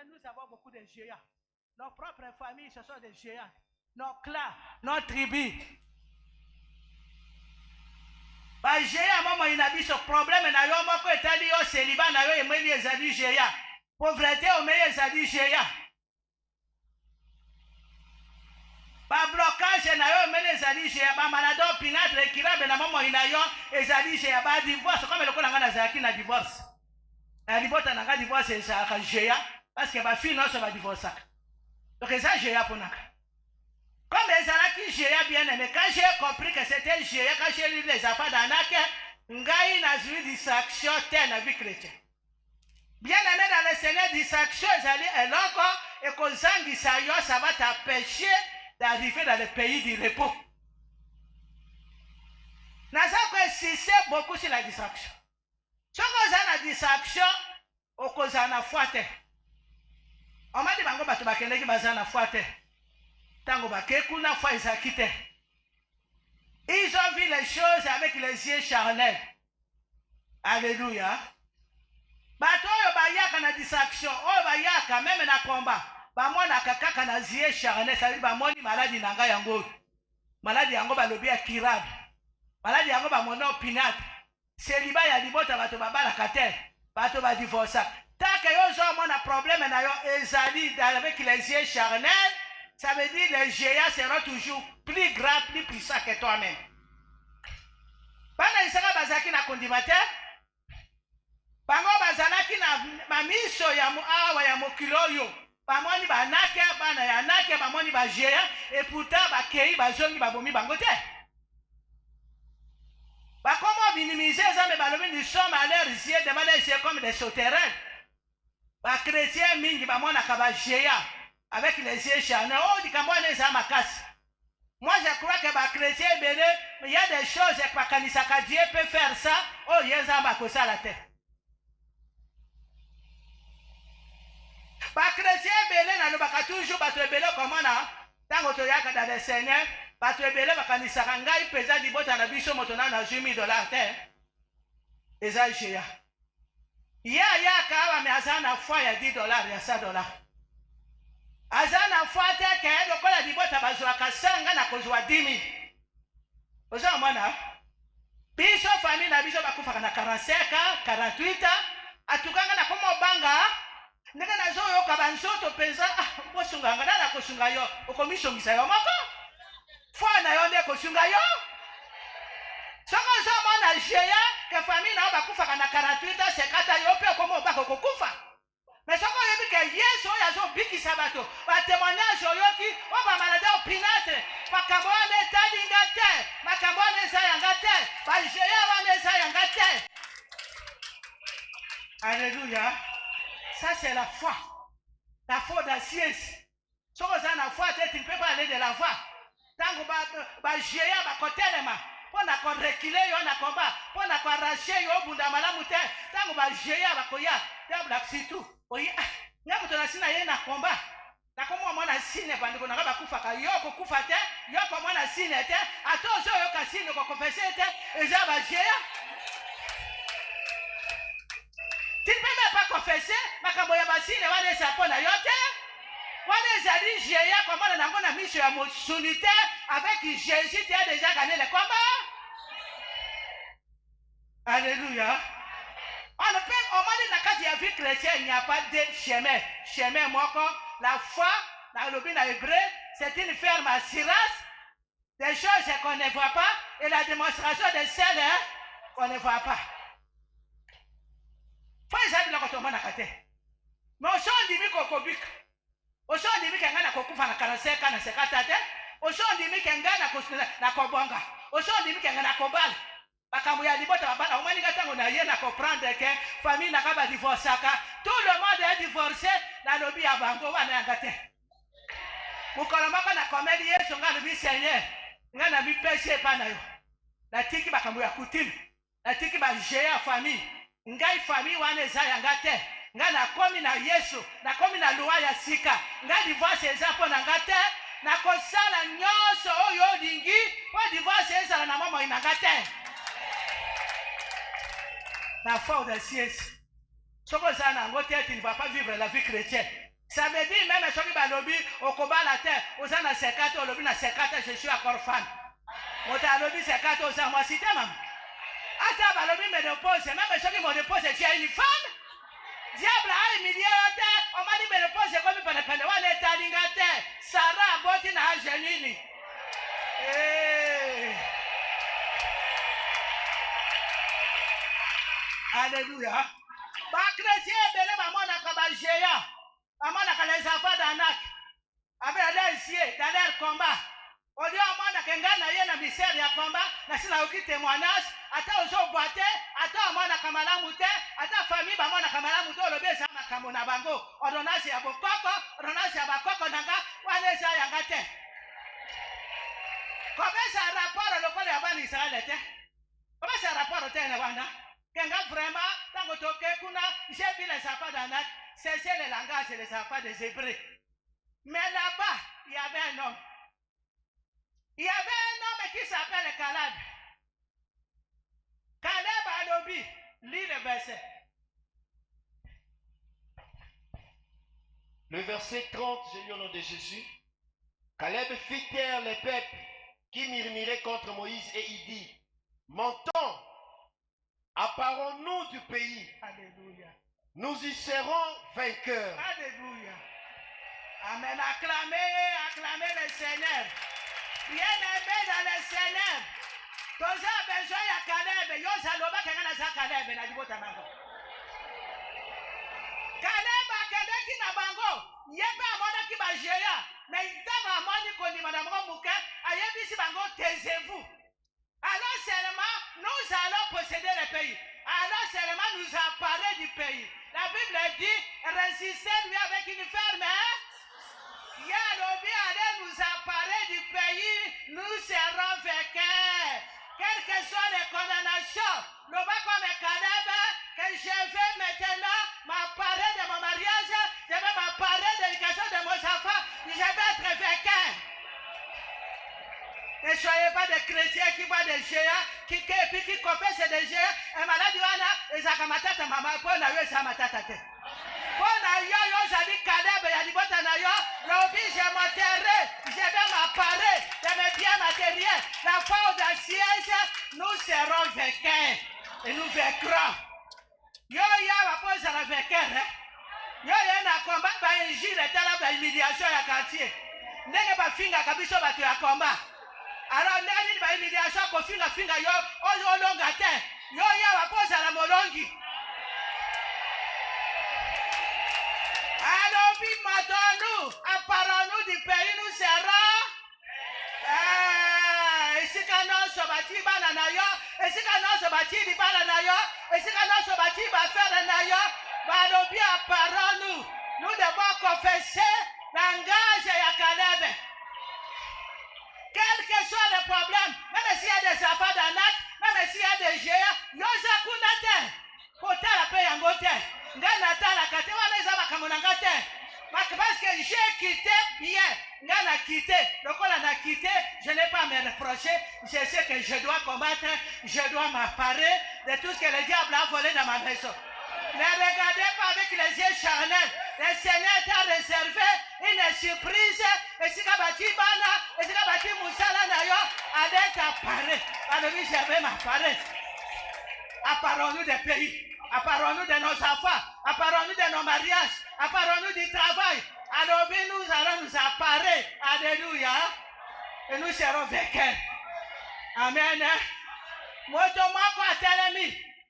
Nous avons beaucoup de géants. Nos propres familles, ce sont des géants. Nos clans, nos tribus. Les géants, maman, il a dit ce problème. Il y a un célibat, il y a un géant. Pauvreté, il y a un géant. Le blocage, il y a un géant. Le maladon, pinatre, l'équilibre, il y a un géant. Le divorce, comme le divorce. Le divorce, c'est un géant. Parce que ma fille non se va divorcer. Donc ça j'ai pour nous. Comme les Araki j'ai bien aimé, quand j'ai compris que c'était géant, quand j'ai lu les affaires d'Anak, Ngaï n'a eu distraction telle la vie chrétienne. Bien aimé dans le Seigneur, distraction, j'allais encore et qu'on s'en dit ça va t'empêcher d'arriver dans le pays du repos. Nous avons insisté beaucoup sur la distraction. Si on a la distraction, on a la foi. On m'a dit que tu vas aller à la foi. Ils ont vu les choses avec les yeux charnels. Alléluia. bato oyo bayaka na distraction oyo bayaka meme na combat bamonaka kaka na zie charne sadi bamoni maladi na ngai yango oyo maladi yango balobi ya kirable maladi yango bamoni opinate seliba ya libota bato babalaka te bato badivorcaka taka yo ozomona problème na yo ezali avec les yeux charnels ça veut dire les géants seront toujours plus grands plus puissants que toi-même bana isaka bazalaki na kondima te bango bazalaki na mamiso ya awa ya mokili oyo bamoni banake bana ya nake bamoni bagéant et pourtant bakei bazongi babomi bango te bakomo minimiser ezambe balobi nous sommes à leurs yeux devant les yeux comme des sauterelles bakrétien mingi bamonaka bagéant avec les yeux charnés oh likambo wana eza makasi. Moi je crois que bakrétien ebele il y a des choses bakanisaka Dieu peut faire ça oh ye nzambe akosala te bakrétien ebele nalobaka toujours bato ebele komona ntango toyaka na le Seigneur bato ebele bakanisaka ngai mpenza libota na biso moto nano azwi $1000 te eza géant ye ayaka awa me aza na foi ya $10 ya $100 aza na foi te ke lokola libota bazwaka sanga na kozwa 10 000 ozomona biso famille na biso bakufaka na 45 48 atukanga na komobanga ndenge nazoyoka banzoto mpenza bosunganga nana kosunga yo okomisongisa yo moko foi na yo nde kosunga yo soko ozomona géant ke famille na yo bakufaka na 48 sekata yo mpe okomobaka okokufa mais soko oyebi ke yesu oyo azobikisa bato batémoignage oyoki oyo bamaladi opinate makambo wana etalinga te makambo wana eza yanga te bagéant wana eza yanga te. Alléluia. Ça c'est la foi d'acier. Si vous avez la foi, tu ne peux pas aller de la foi. Tant que vous géant, bakotelema, pour ne reculer, on a combat, pour ne arracher, on bunda malamute, tant que vous géant, bakoya, diable tout. Oui, n'a pas de signe na combat. Na komo mwana signe bandiko na bakufaka yoko kufate, yoko mwana signe te, atozo yoka signe ko confesser te, eza ba géant. Tu ne peux même pas confesser, makambo ya basine wana eza pona yo te. Wana ezali géant comment na ngona mission ya mosunité avec Jésus tu as déjà gagné le combat. Alléluia. On ne peut au moins na kati ya vie chrétienne il n'y a pas de chemin. Chemin moko la foi dans le bin hébreu c'est une ferme assurance des choses qu'on ne voit pas et la démonstration de celles qu'on ne voit pas. Faut eza bila kotomba na kate. Mais on s'en dit kokobika. On s'en dit que ngana kokufa na 45 na sekata te. On s'en dit que ngana na kobonga. On s'en dit que ngana kobala. Makambo ya libota babana omani katango na ye na comprendre que famille na kaba divorcaka. Tout le monde est divorcé na lobi ya bango wana yanga te. Mukolomaka na komedi Yesu ngana bi Seigneur. Ngana bi péché pa na yo. Na tiki makambo ya kutimi. Na tiki ba géant famille. Ngai famille wana eza yanga te ngai nakomi na Yesu nakomi na loi ya sika ngai divorce eza mpo na nga te nakosala nyonso oyo olingi po divorce ezala na mama na nga te na foi d'acier soko eza nango te tu ne vas pas vivre la vie chrétienne ça veut dire même soki balobi okobala te oza na sekate olobi na sekate je suis encore fan moto alobi sekate oza mwasi te mama. Ata balobi ménopause, même ceux qui m'ont déposé, tu as une femme. Diable a humilié, on m'a dit ménopause, comme il peut le on est à l'ingate. Sarah, boti na Angelini. Alléluia. Ba chrétien, belé, maman n'a pas de géant. Maman n'a pas les enfants d'Anak. Avec les yeux, dans leur combat. On dit à moi, na ye na misère ya combat, na sina oki témoignage, ata ozo boite, ata moi na kamala mute, ata famille ba moi na kamala mute olobeza makambo na bango, ordonnance ya bokoko, ordonnance ya bakoko nanga, wana eza yanga te. Komeza rapport lokole ya bani Israël te. Komeza rapport te na banda. Kenga vraiment, tango toke kuna, j'ai vu les enfants d'Anak, c'est le langage des enfants des Hébreux. Mais là-bas, il y avait un homme. Il y avait un homme qui s'appelle Caleb. Caleb Alobi, lis le verset. Le verset 30, j'ai lu au nom de Jésus. Caleb fit taire les peuples qui murmuraient contre Moïse et il dit, montons, apparons-nous du pays. Alléluia. Nous y serons vainqueurs. Alléluia. Amen. Acclamez, acclamez le Seigneur. Bien-aimé dans le Seigneur. Toza besoin ya Caleb. Yo zaloba kengana za Caleb na dibota nango. Caleb akendeki na bango. Yebe amona ki ba jeya. Mais ntango amoni kondima na bango muke, ayebisi bango taisez-vous. Alors seulement nous allons posséder le pays. Alors seulement nous emparer du pays. La Bible dit, résistez-lui avec une ferme. Yalobi allez nous emparer du pays, nous serons vainqueurs. Quelles que soient les condamnations, le bas comme Caleb, que je vais maintenant m'emparer de mon mariage, je vais m'emparer de l'éducation de mes enfants, je vais être vainqueur. Ne soyez pas des chrétiens qui voient des géants, qui confessent des géants, et malade, et ça matata maman, pour na yo ça matata te. Pour na yo yo jadi Caleb ya libota na yo, lobi je m'enterrer, je vais m'apparer de mes biens matériels. La foi audacieuse, nous serons vainqueurs et nous vaincrons. Yo ya va poser la vainqueur. Yo ya na combat ba injile tala ba humiliation ya quartier. Ndenge ba finga kabiso ba tu ya combat. Alors nani ba humiliation ko finga yo oyo longa te. Yo ya va poser la molongi. Alors, puis maintenant, apparons-nous du pays, nous serons. Et si nous sommes bâtis, et si nous sommes bâtis, et si nous sommes bâtis, apparons-nous. Nous devons confesser l'engagement de Caleb. Quel que soit le problème, même s'il y a des affaires d'anac, même s'il y a des géants, nous sommes pour la paix en côté. Parce que j'ai quitté bien, je n'ai pas à me reprocher, je sais que je dois combattre, je dois m'apparer de tout ce que le diable a volé dans ma maison. Ne regardez pas avec les yeux charnels, le Seigneur t'a réservé une surprise, et si tu as bâti Bana, et si tu as bâti Moussala Nayo, allez t'apparer, alors oui, je vais m'apparer. Apparons-nous des pays. Apparons-nous de nos enfants, apparons-nous de nos mariages, apparons-nous du travail. Alors nous allons nous apparer. Alléluia. Et nous serons vainqueurs. Amen. Moi,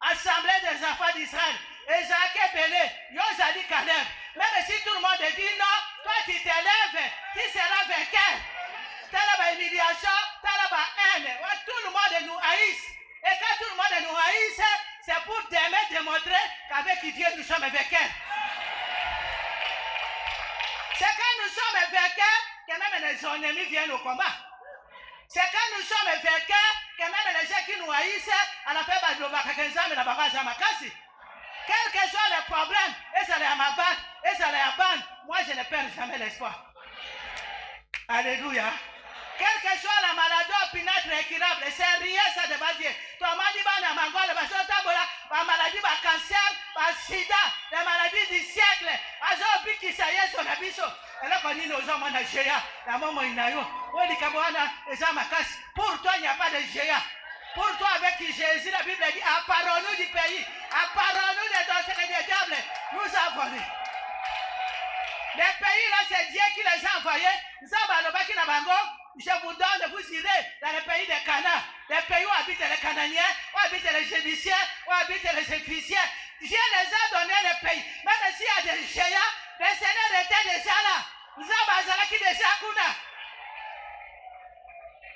assemblée des enfants d'Israël. Isaac et Bélé, Yosali Caleb. Même si tout le monde dit non, toi tu t'élèves, tu seras vainqueur. T'as la humiliation, t'as la haine. Tout le monde nous haïsse. Et quand tout le monde nous haïsse, c'est pour démontrer qu'avec Dieu nous sommes vainqueurs. C'est quand nous sommes vainqueurs que même les ennemis viennent au combat. C'est quand nous sommes vainqueurs que même les gens qui nous haïssent, à la fin, quel que soit le problème, et ça les abat, et ça les abat, moi je ne perds jamais l'espoir. Alléluia. Quelle que soit la maladie opinâtre incurable, c'est rien ça de Dieu. Ton maladie va Mangole, la maladie va cancer, va sida, la maladie du siècle. Azobi qui s'aille sur la biso. Et là, quand nous sommes en géant, la maman inayo, on dit qu'aboana, les amakas. Pour toi, il n'y a pas de géant. Pour toi, avec Jésus, la Bible dit, apparons-nous du pays, apparons-nous des danseurs et des diables. Nous avons dit. Les pays là, c'est Dieu qui les a envoyés. Je vous donne, vous irez dans le pays de Canaan, les pays où habitent les Canaaniens, où habitent les Jébusiens, où habitent les Éphésiens. Dieu les a donné le pays. Même s'il y a des géants, le Seigneur était déjà là. Nous avons qui déjà Kuna.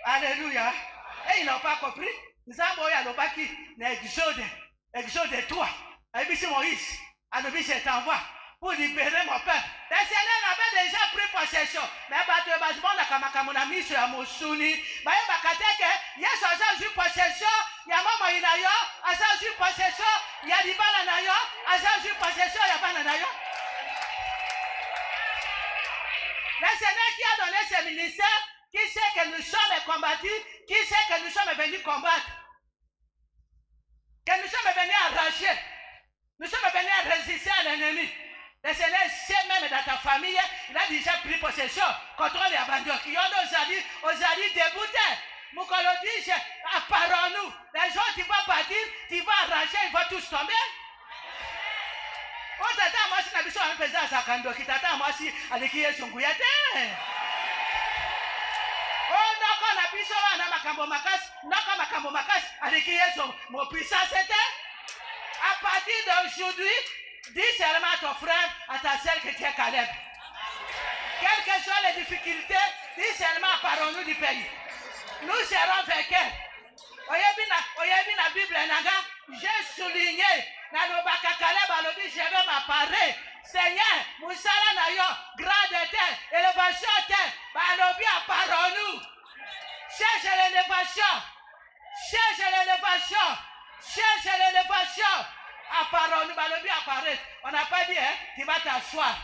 Alléluia. Et ils n'ont pas compris. Nous avons eu à l'Obaki, Exode 3. Et Moïse, à l'Obaki, je t'envoie pour libérer mon peuple. Le Seigneur avait déjà pris possession. Mais il y a Mosuni. Il y a possession. Il y a Maman Inayo. Il y a possession. Il y a Libala Nayo. Il y a possession. Il y a Bana Nayo. Le Seigneur qui a donné ce ministère, qui sait que nous sommes combattus, qui sait que nous sommes venus combattre, que nous sommes venus arracher, nous sommes venus résister à l'ennemi. Le Seigneur sait même dans ta famille, il a déjà pris possession. Contrôle les abandons. Qui ont osali déboutés. Moukolo dit, apparons-nous. Les gens, tu vas pas dire, tu vas arracher, ils vont tous tomber. On t'attend, moi, si la mission est pesée à sa cando, qui t'attend, moi, si elle est son gouyate. Oh, non, quand la mission est à Makambo Makas, non, quand Makambo Makas, elle est son puissance, c'était. À partir d'aujourd'hui, dis seulement à ton frère, à ta sœur que tu es Caleb. Quelles que soient les difficultés, dis seulement apparons-nous du pays. Nous serons vainqueurs. Oyebi na Bible nanga, j'ai souligné, na lobaka Caleb alobi, je vais m'apparer. Seigneur, Moussala na yo, grande terre, élévation terre, balobi apparons-nous. Cherche l'élévation. Cherche l'élévation. Cherche l'élévation. Apparons-nous, balobi apparaître. On n'a pas dit, hein, tu vas t'asseoir.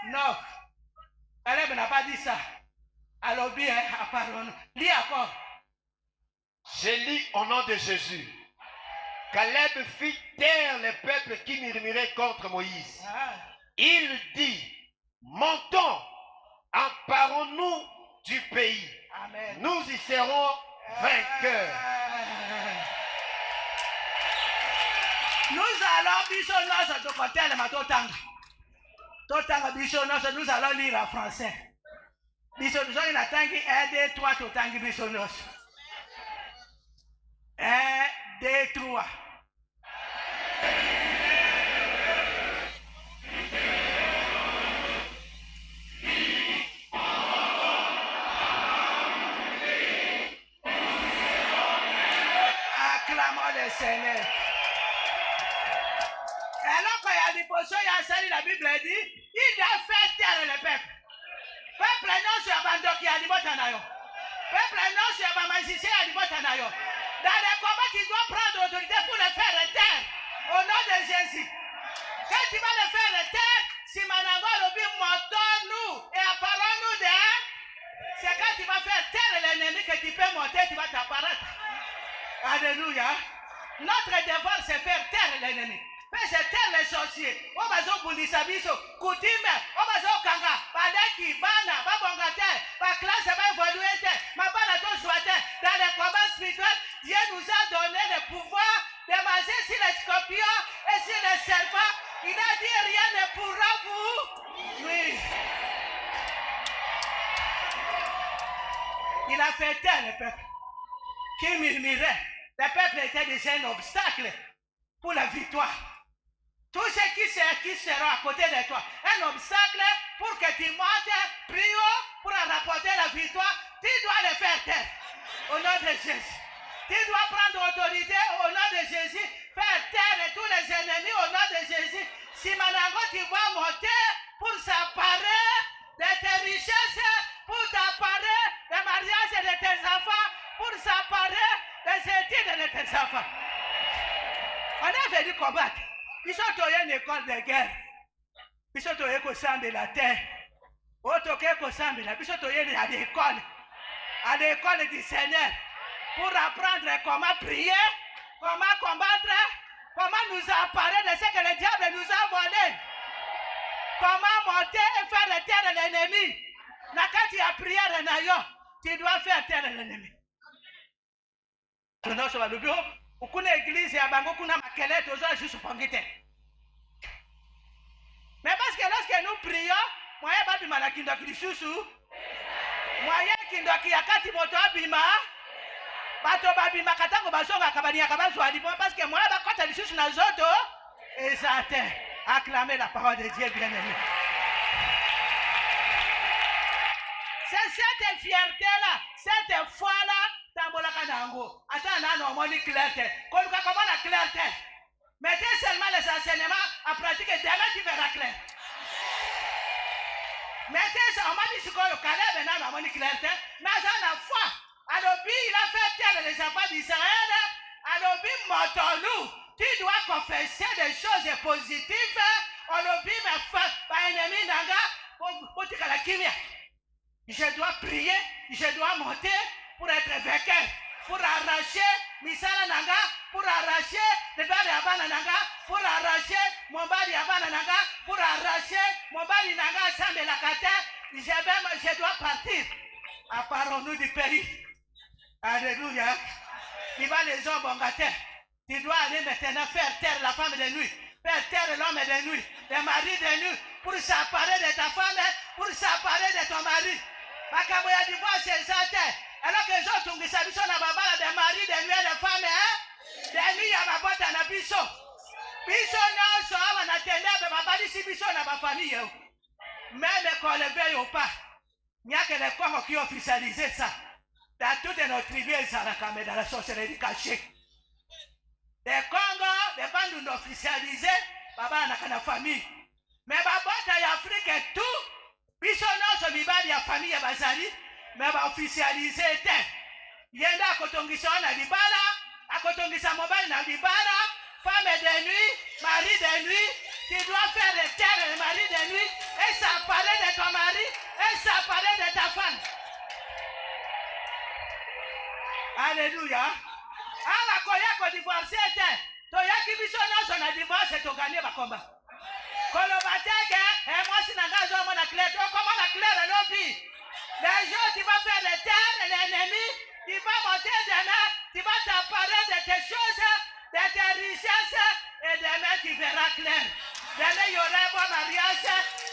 Non. Caleb n'a pas dit ça. Alobi, hein, apparons-nous. Lis encore. Je lis au nom de Jésus. Caleb fit taire les peuples qui murmuraient contre Moïse. Il dit, montons, emparons-nous du pays. Amen. Nous y serons vainqueurs. Nous allons bisonner de côté le matin totanga bisonner, nous allons lire en français. Bisonner, il a tangi 1, 2, 3, totangi bisonner. 1, 2, 3. Acclamons le Seigneur. Alors quand il y a des potions, il y a sali, la Bible dit, il a fait taire le peuple. Peuple non sur abandon qui a dit botanayo. Peuple non sur abamazissé a dit botanayo. Dans les combats, tu dois prendre l'autorité pour le faire taire. Au nom de Jésus. Quand tu vas le faire taire, si Manango lobi montons-nous et apparons-nous de. C'est quand tu vas faire taire l'ennemi que tu peux monter, tu vas t'apparaître. Alléluia. Notre devoir c'est faire taire l'ennemi. C'est tel les sorciers. On va zo bundisa biso. Kutime. On va zo kanga. Baleki, bana, babongate. Ba classe va évoluer. Ma bana to soite. Dans les combats spirituels, Dieu nous a donné le pouvoir de manger sur les scorpions et sur les serpents. Il a dit rien ne pourra vous. Oui. Il a fait tel le peuple qui murmurait. Le peuple était déjà un obstacle pour la victoire. Tous ceux qui seront à côté de toi, un obstacle pour que tu montes, prions pour rapporter la victoire, tu dois le faire taire. Au nom de Jésus. Tu dois prendre autorité au nom de Jésus, faire taire tous les ennemis au nom de Jésus. Si Manango, tu vas monter pour s'apparer de tes richesses, pour t'apparer des mariages de tes enfants, pour s'apparer des études de tes enfants. On a venu combattre. Ils sont à une école de guerre. Ils sont à l'école de la terre. Autre qu'école de la ils sont à l'école du Seigneur pour apprendre comment prier, comment combattre, comment nous apparaître de ce que le diable nous a volé. Comment monter et faire taire l'ennemi. Quand tu as prié à Renayo, tu dois faire taire l'ennemi. Ukuna église ya bango kuna makele tozo juste pangite. Mais parce que lorsque nous prions, moyen babi manakinda kilisusu, moyen kinda kiyakati moto abima, bato babi makatango bazonga kabani akabazo alipo parce que moyen bakota lisusu na zoto exact. Acclamer la parole de Dieu bien-aimé. C'est cette fierté-là, cette foi-là, tambolaka nango. Attends, non, on dit clarté. Quand on commence la clarté, mettez seulement les enseignements à pratiquer. Demain, tu verras clair. Mettez ça, on m'a dit ce qu'on a calé, maintenant, on dit clarté. Mais dans la foi, alors, il a fait taire les enfants d'Israël. Alors, montons-nous. Tu dois confesser des choses positives. Alors, ma ennemi, nanga, je dois prier, je dois monter pour être vainqueur, pour arracher Misala Nanga, pour arracher le bal ya bana nanga, pour arracher mon bal ya bana nanga, pour arracher mon bal nanga sambe la kata, je dois partir. Apparons-nous du pays. Alléluia. Il va les hommes bongataires. Tu dois aller maintenant faire taire la femme de nuit, faire taire l'homme de nuit, le mari de nuit, pour s'apparer de ta femme, pour s'apparer de ton mari. Makambo ya divorce c'est ça. Alors que les autres ont dit ça, ils sont des maris de nuit et de femmes, de nuit ya mabota na biso. Biso nyonso awa na tende be babalisi biso na ba famille. Même qu'on le veuille ou pas, il n'y a que les Congo qui officialisent ça. Dans toutes nos tribus, dans la sorcellerie cachée. Les Congo, les bandes non officialisées, baba na kana famille. Mais babota ya Afrique et tout, biso nyonso bibali ya famille ya bazali, mais ba officialisé était. Yenda akotongisa na libala, akotongisa mobile na libala, femme de nuit, mari de nuit, tu dois faire le terre le mari de nuit, et s'apparer de ton mari, et s'apparer de ta femme. Alléluia. Ava koya ko divorcer était. Toyaki biso nyonso na divorce to gagner ba combat. Kolobateke, et moi si nangazo mo na clair, comment na clair lobby. Les gens qui vont faire le terre, l'ennemi, tu vas monter demain, tu vas t'apparer de tes choses, de tes richesses, et demain tu verras clair. Demain il y aura un bon mariage,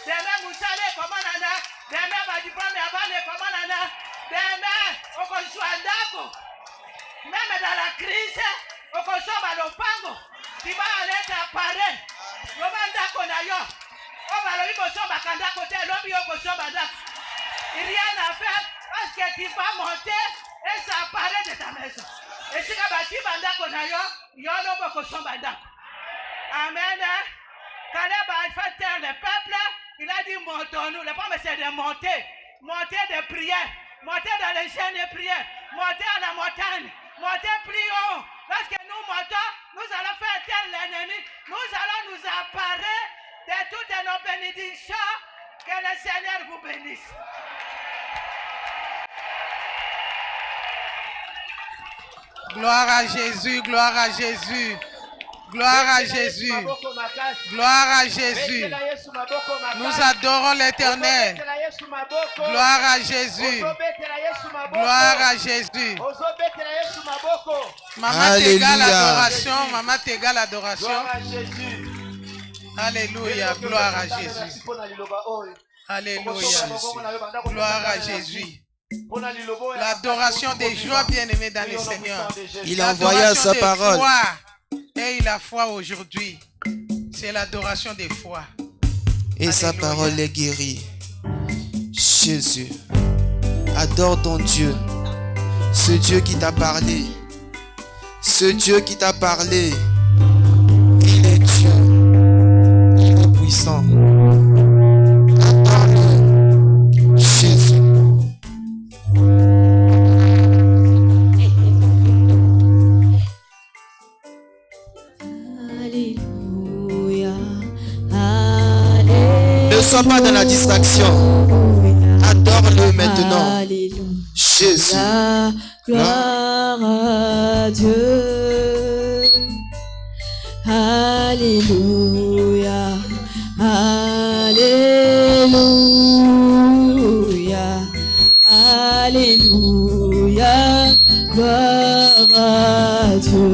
demain vous savez comment on a, demain va du premier avant comment on a, demain on conçoit d'accord. Même dans la crise, on consomme le pango, tu vas aller t'apparer. On va d'accord d'ailleurs, on va aller consomme à Kanda côté, l'homme on consomme à d'accord. Rien à faire parce que tu vas monter et ça apparaît de ta maison. Et si tu vas dire, amen. Caleb a fait taire le peuple, il a dit montons-nous. Le problème c'est de monter, monter de prière, monter dans les chaînes de prière, monter à la montagne, monter plus haut. Lorsque nous montons, nous allons faire taire l'ennemi, nous allons nous apparaître de toutes nos bénédictions. Que le Seigneur vous bénisse. Gloire à Jésus, gloire à Jésus. Gloire à Jésus. Gloire à Jésus. Nous adorons l'Éternel. Gloire à Jésus. Gloire à Jésus. Maman t'égale adoration. Maman t'égale adoration. Alléluia. Gloire à Jésus. Alléluia. Gloire à Jésus. L'adoration des joies bien-aimées dans le Seigneur. Il a envoyé sa parole. Et il a foi aujourd'hui. C'est l'adoration des foi. Et alléluia. Sa parole est guérie. Jésus, adore ton Dieu. Ce Dieu qui t'a parlé. Ce Dieu qui t'a parlé. Il est Dieu. Il est puissant. Adore-le. Jésus. Ne sois pas dans la distraction. Adore-le maintenant. Alléluia. Jésus. Gloire à Dieu. Alléluia. Alléluia. Alléluia. Gloire à Dieu.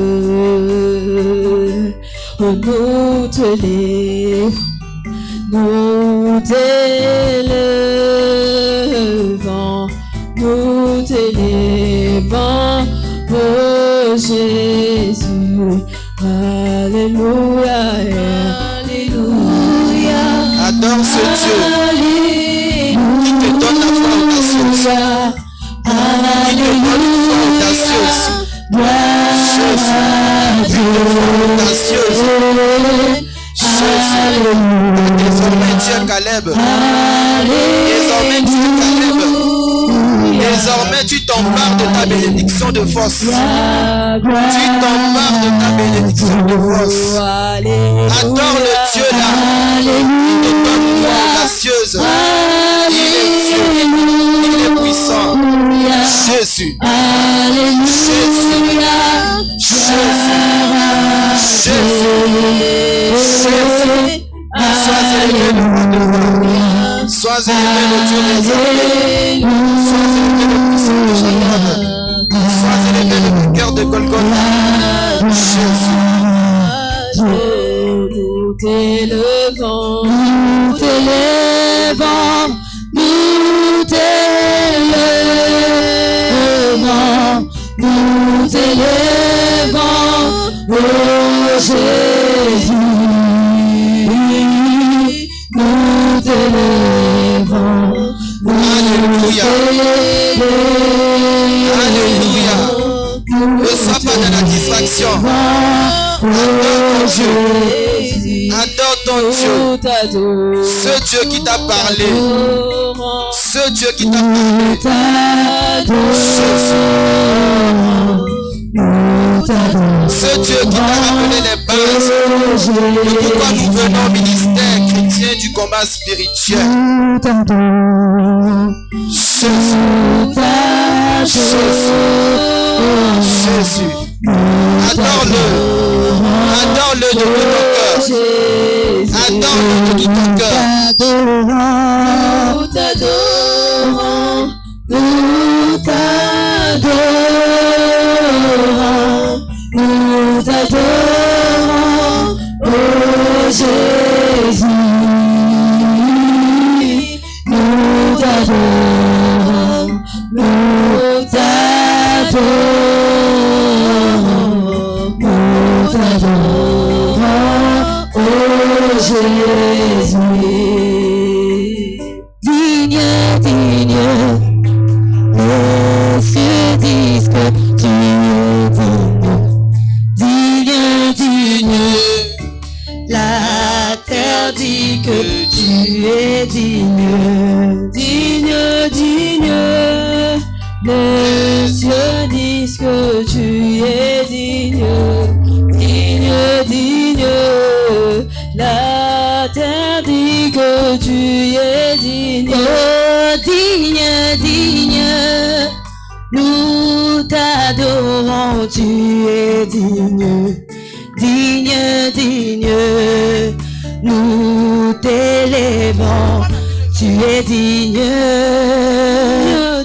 Oh, nous te lèvons. Nous t'élevons, oh Jésus, alléluia, alléluia. Adore ce Dieu qui te donne la foi audacieuse, qui te donne une foi audacieuse. Désormais tu es Caleb. Désormais tu es Caleb. Désormais tu t'embarques de ta bénédiction de force. Tu t'embarques de ta bénédiction de force. Adore le Dieu là. Il te donne une foi audacieuse. Il est Dieu. Il est puissant. Jésus. Jésus. Jésus. Alléluia. Ne sois pas dans la distraction. Adore ton Dieu. Ce Dieu qui t'a parlé. Ce Dieu qui t'a parlé. Ce Dieu qui t'a rappelé les bases de pourquoi nous venons au ministère chrétien du combat spirituel. Jésus. Adore-le. Adore-le de tout ton cœur. Adore-le de tout ton cœur. Nous t'adorons, nous t'adorons, nous t'adorons, oh Jésus. Nous t'adorons, nous t'adorons, nous t'adorons, oh Jésus. Digne, digne, les cieux disent que tu es digne. Digne, digne, la terre dit que tu es digne. Digne, digne, les cieux disent que tu es digne. Digne, digne, la terre dit que tu es digne. Oh, digne, digne, nous t'adorons, tu es digne. Digne, digne, nous t'élèvons, tu es digne.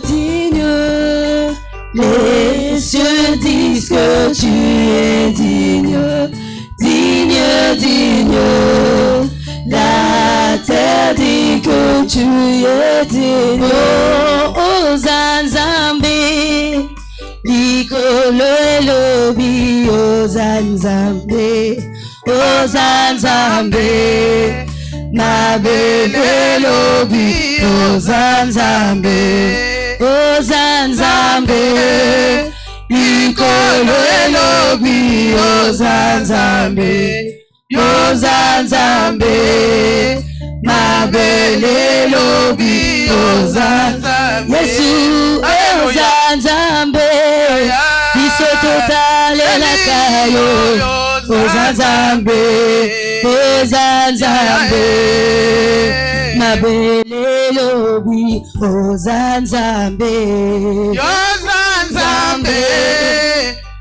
Digne, les cieux disent que tu es digne. Digne, digne, la terre dit que tu es digne. Oh, Zanzambe, likolo elobi, oh Zanzambe, oh Zanzambe, mabele elobi, oh Zanzambe, oh Zanzambe, likolo elobi, oh Zanzambe, oh Zanzambe, mabele elobi, oh Zanzambe. Yesu, oh Zanzambe, biso totale la kayo, oh Zanzambe, oh Zanzambe, mabele elobi, oh Zanzambe, oh Zanzambe,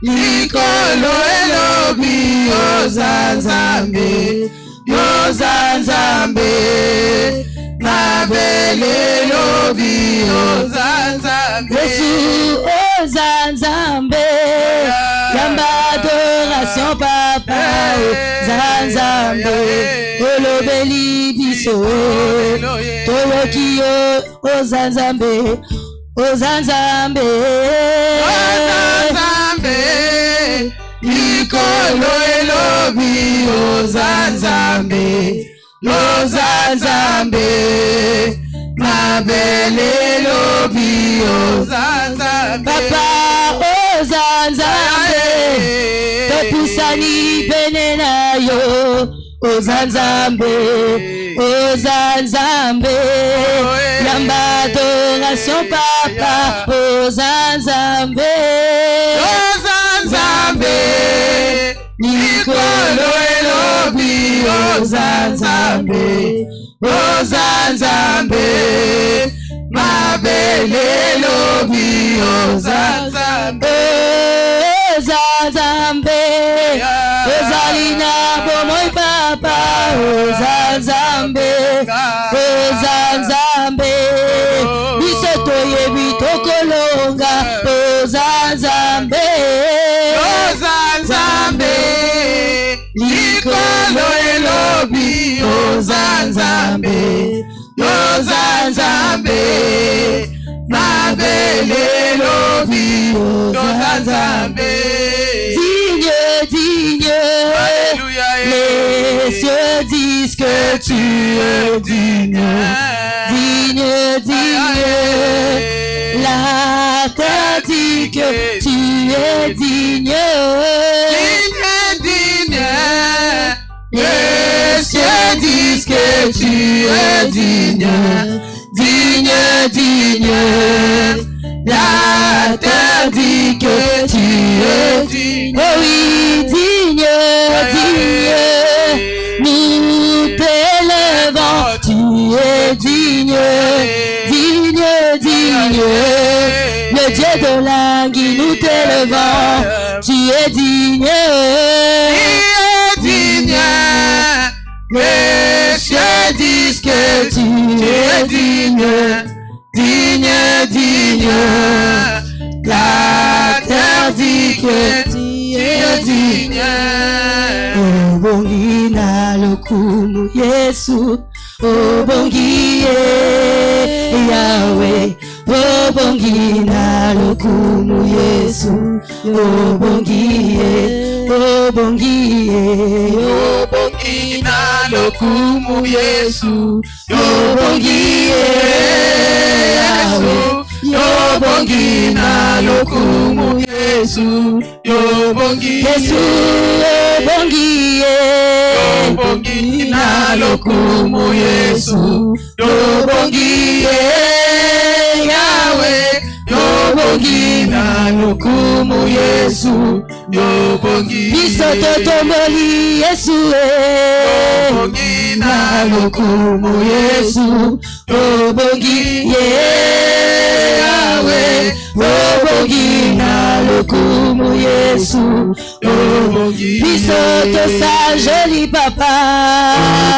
likolo elobi, oh Zanzambe, oh Zanzambe, mabele elobi, oh Zanzambe. Yesu, oh Zanzambe, yamba adoration papa, oh Zanzambe, olobeli biso, tolokiyo, oh Zanzambe, oh Zanzambe, oh Zanzambe, likolo elobi, oh Zanzambe, oh Zanzambe, mabele elobi, oh Zanzambe. Papa, oh Zanzambe, topusani benena yo, oh Zanzambe, oh Zanzambe, yamba adoration papa, oh Zanzambe, oh Zanzambe, likolo elobi, oh Zanzambe, oh Zanzambe, mabele elobi, oh Zanzambe, oh Zanzambe, Ozalina bomoy papa, oh Zanzambe, oh Zanzambe, bisoto yebi tokolonga, oh Zanzambe, oh Zanzambe, likolo elobi, oh Zanzambe, oh Zanzambe, mabele elobi, oh Zanzambe. Digne, digne, les cieux disent que tu es digne. Digne, digne, que tu es digne. Les cieux disent que tu es digne, digne, digne. La terre dit que tu es digne. Oh oui, digne, digne. Nous t'élevons, tu es digne, digne, digne. Le Dieu de l'anguille, nous t'élevons, tu es digne. Les cieux disent que tu es digne, digne, digne. La terre dit que tu es digne. Obongina lokumu Yesu, obongie Yahweh. Obongina lokumu Yesu, obongie, obongie, obongina lokumu Yesu, obongie Yahweh. Obongina lokumu Yesu, obongie Yesu, obongie, obongina lokumu Yesu, obongie Yahweh. Obongina lokumu Yesu, obongie biso totomboli Yesu, obongina lokumu Yesu, obongie Yahweh. Obongina lokumu Yesu, obongie biso tosa joli papa,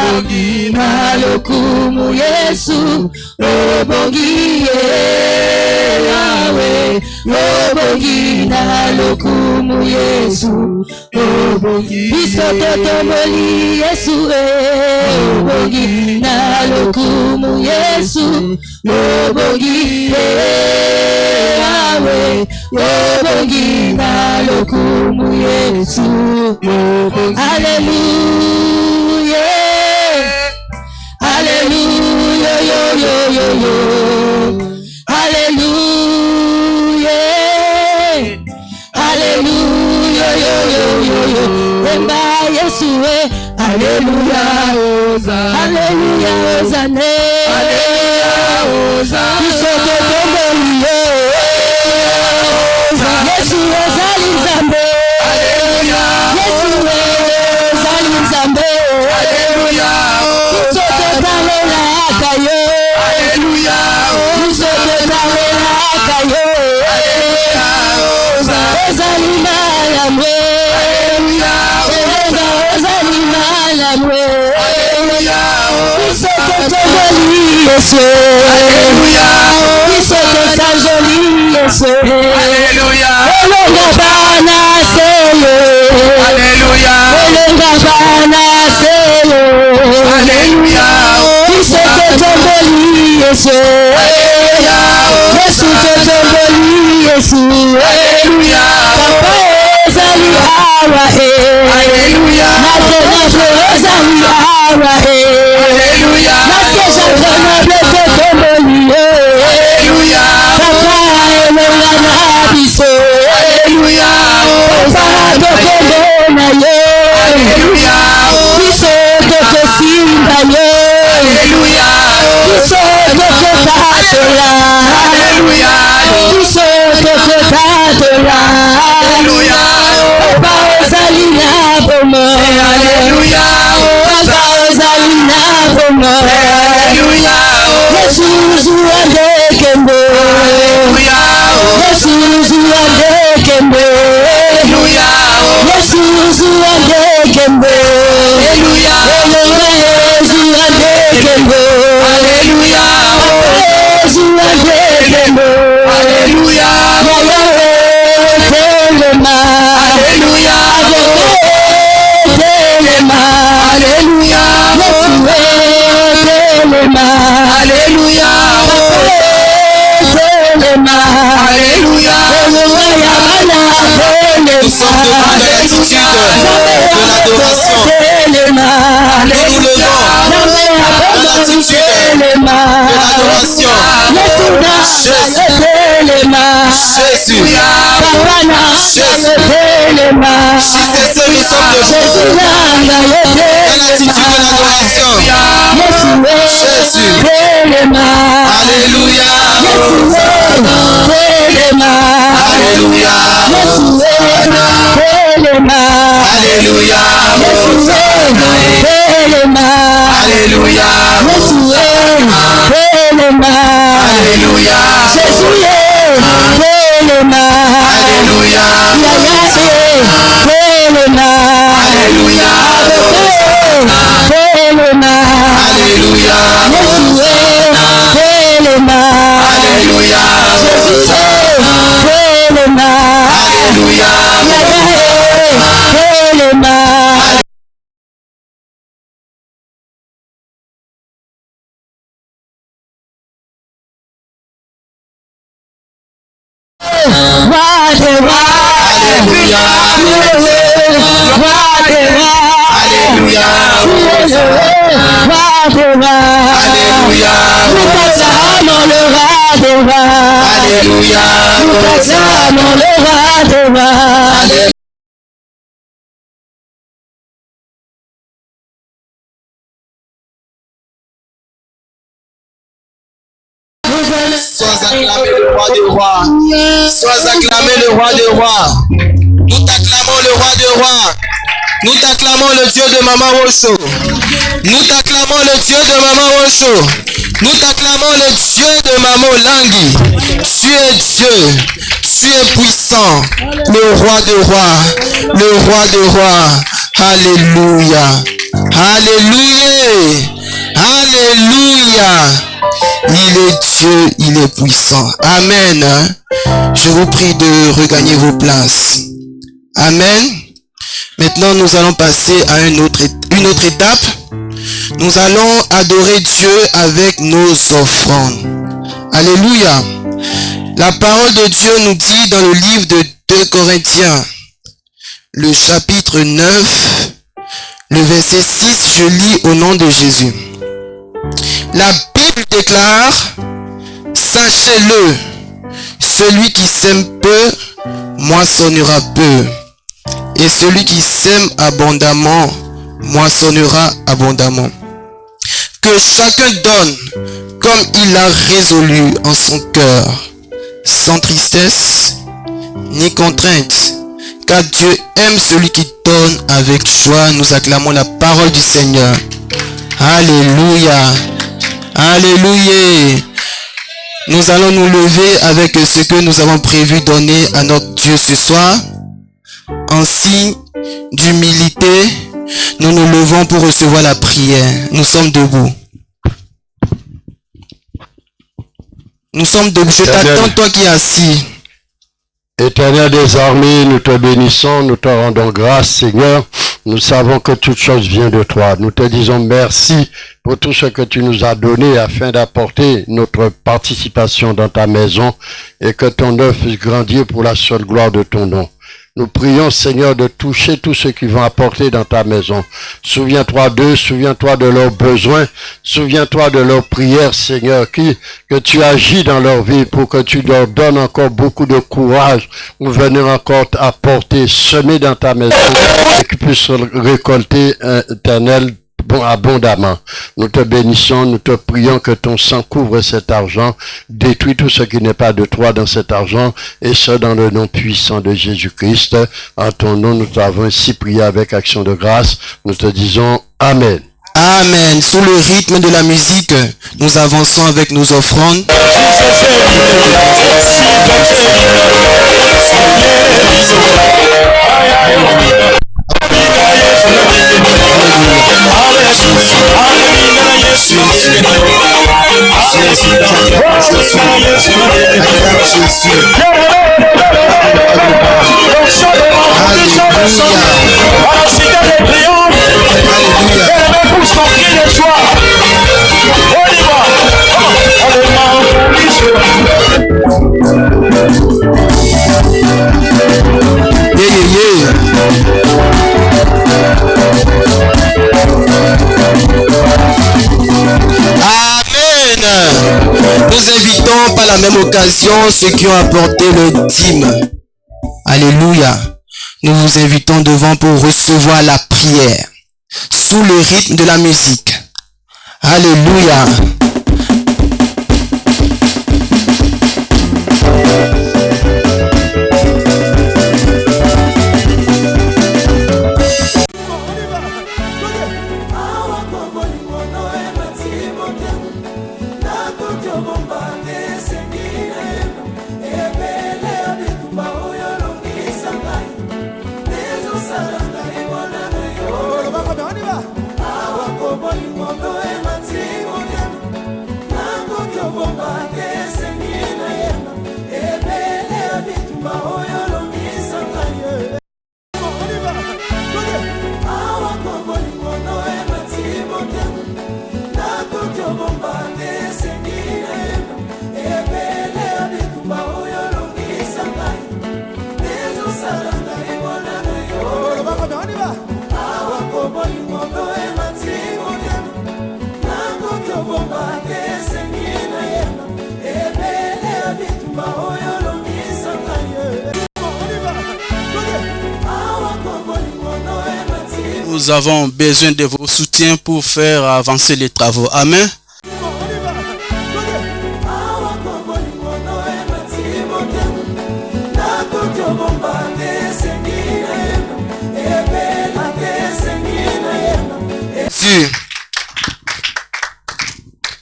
obongina lokumu Yesu, obongie Yahweh. Obongina lokumu Yesu, obongie biso totomboli Yesu, obongina lokumu Yesu, obongie Yahweh. Obongina lokumu Yesu, Alléluia, Alléluia, yo yo yo yo, Alléluia, Alléluia, yo yo yo yo, Emba Yesu, Alléluia, Hosanna, Alléluia, Hosanna, Alléluia, Hosanna, Yesu ozali Nzambe, Alléluia, Yesu ozali Nzambe, Alléluia, soto talela kayo, Alléluia, soto talela kayo, Alléluia, ozali malamwe, Alléluia, ozali malamwe, Alléluia, soto toboli Yesu, Alléluia, soto tajoli Yesu, Alléluia. Olonga bana selo, Alléluia. Olonga bana selo, Alléluia. Yesu totomboli Yesu, Alléluia. Yesu totomboli Yesu, Alléluia. Papa ezali awa Alléluia. Natena ezali awa Alléluia. Naseja tonoble totomboli Alléluia. Papa elonga na biso, Alléluia. Papa tokombona yo, Alléluia. Biso tokosimba yo, Alléluia. Biso tokotatola, Alléluia. Biso tokotatola, Alléluia. Papa ozali na bomoi, Alléluia. Papa ozali na bomoi, Alléluia. Yesu zua ndekembo, Alléluia. Yesu zua ndekembo, Alléluia. Yesu zua ndekembo, Alléluia. Yesu zua ndekembo, Alléluia. Yesu zua ndekembo, Alléluia. Telema, Alléluia. Telema, Alléluia. Telema, Alléluia. Telema, Alléluia. Nous sommes debout dans l'attitude de l'adoration. Nous nous levons dans l'attitude de l'adoration. Jésus, Jésus. Papa Jésus. Si c'est ce, nous sommes debout. Dans l'attitude de l'adoration. Jésus. Alléluia. Alléluia. Alléluia. Alléluia. Alléluia. Alléluia. Alléluia. Alléluia. Alléluia. Sois acclamé le roi des rois. Sois acclamé le roi des rois. Nous t'acclamons le roi des rois. Nous t'acclamons le Dieu de Maman Rosso. Nous t'acclamons le Dieu de Maman Rosso. Nous t'acclamons le Dieu de Maman Langui. Tu es Dieu. Tu es puissant. Le roi des rois. Le roi des rois. Alléluia. Alléluia. Alléluia. Il est Dieu, il est puissant. Amen. Je vous prie de regagner vos places. Amen. Maintenant, nous allons passer à une autre étape. Nous allons adorer Dieu avec nos offrandes. Alléluia. La parole de Dieu nous dit dans le livre de 2 Corinthiens, le chapitre 9, le verset 6, je lis au nom de Jésus. La Bible déclare, sachez-le, celui qui sème peu, moissonnera peu. Et celui qui sème abondamment, moissonnera abondamment. Que chacun donne comme il a résolu en son cœur, sans tristesse ni contrainte. Car Dieu aime celui qui donne avec joie. Nous acclamons la parole du Seigneur. Alléluia. Alléluia. Nous allons nous lever avec ce que nous avons prévu donner à notre Dieu ce soir. En signe d'humilité, nous nous levons pour recevoir la prière. Nous sommes debout. Nous sommes debout. Je t'attends, toi qui es assis. Éternel des armées, nous te bénissons, nous te rendons grâce, Seigneur. Nous savons que toute chose vient de toi. Nous te disons merci pour tout ce que tu nous as donné afin d'apporter notre participation dans ta maison et que ton œuvre puisse grandir pour la seule gloire de ton nom. Nous prions, Seigneur, de toucher tous ceux qui vont apporter dans ta maison. Souviens-toi d'eux, souviens-toi de leurs besoins, souviens-toi de leurs prières, Seigneur, que tu agis dans leur vie pour que tu leur donnes encore beaucoup de courage pour venir encore apporter, semer dans ta maison et qu'ils puissent récolter, éternel, abondamment. Nous te bénissons, nous te prions que ton sang couvre cet argent, détruis tout ce qui n'est pas de toi dans cet argent, et ce dans le nom puissant de Jésus-Christ. En ton nom, nous t'avons ainsi prié avec action de grâce. Nous te disons Amen. Amen. Sous le rythme de la musique, nous avançons avec nos offrandes. Nous invitons à la même occasion ceux qui ont apporté le dîme. Alléluia. Nous vous invitons devant pour recevoir la prière sous le rythme de la musique. Alléluia. Nous avons besoin de vos soutiens pour faire avancer les travaux. Amen.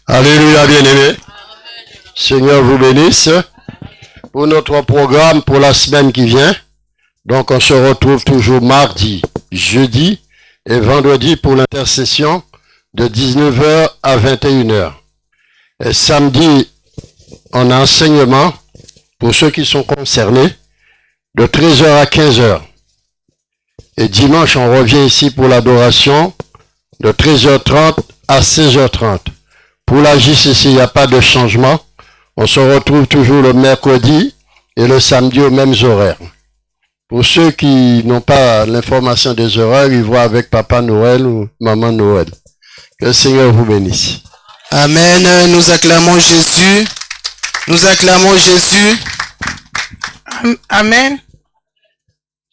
Alléluia, bien-aimés. Seigneur vous bénisse pour notre programme pour la semaine qui vient. Donc, on se retrouve toujours mardi, jeudi et vendredi pour l'intercession de 19h à 21h. Et samedi, on a enseignement pour ceux qui sont concernés de 13h à 15h. Et dimanche, on revient ici pour l'adoration de 13h30 à 16h30. Pour la JCC, il n'y a pas de changement. On se retrouve toujours le mercredi et le samedi aux mêmes horaires. Pour ceux qui n'ont pas l'information des horaires, ils voient avec Papa Noël ou Maman Noël. Que le Seigneur vous bénisse. Amen. Nous acclamons Jésus. Nous acclamons Jésus. Amen.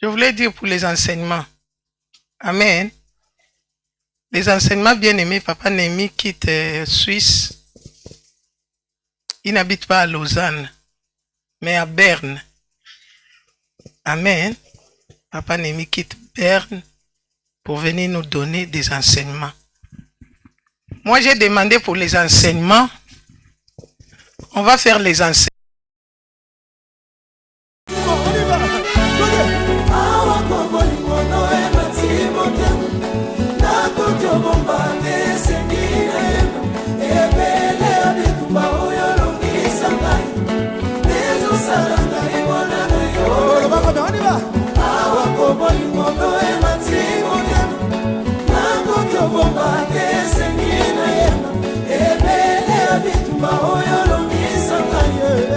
Je voulais dire pour les enseignements. Amen. Les enseignements bien-aimés, Papa Némi quitte Suisse. Il n'habite pas à Lausanne, mais à Berne. Amen. Papa Némi quitte Berne pour venir nous donner des enseignements. Moi, j'ai demandé pour les enseignements. On va faire les enseignements. Ebele abitumba oyo longi sangaye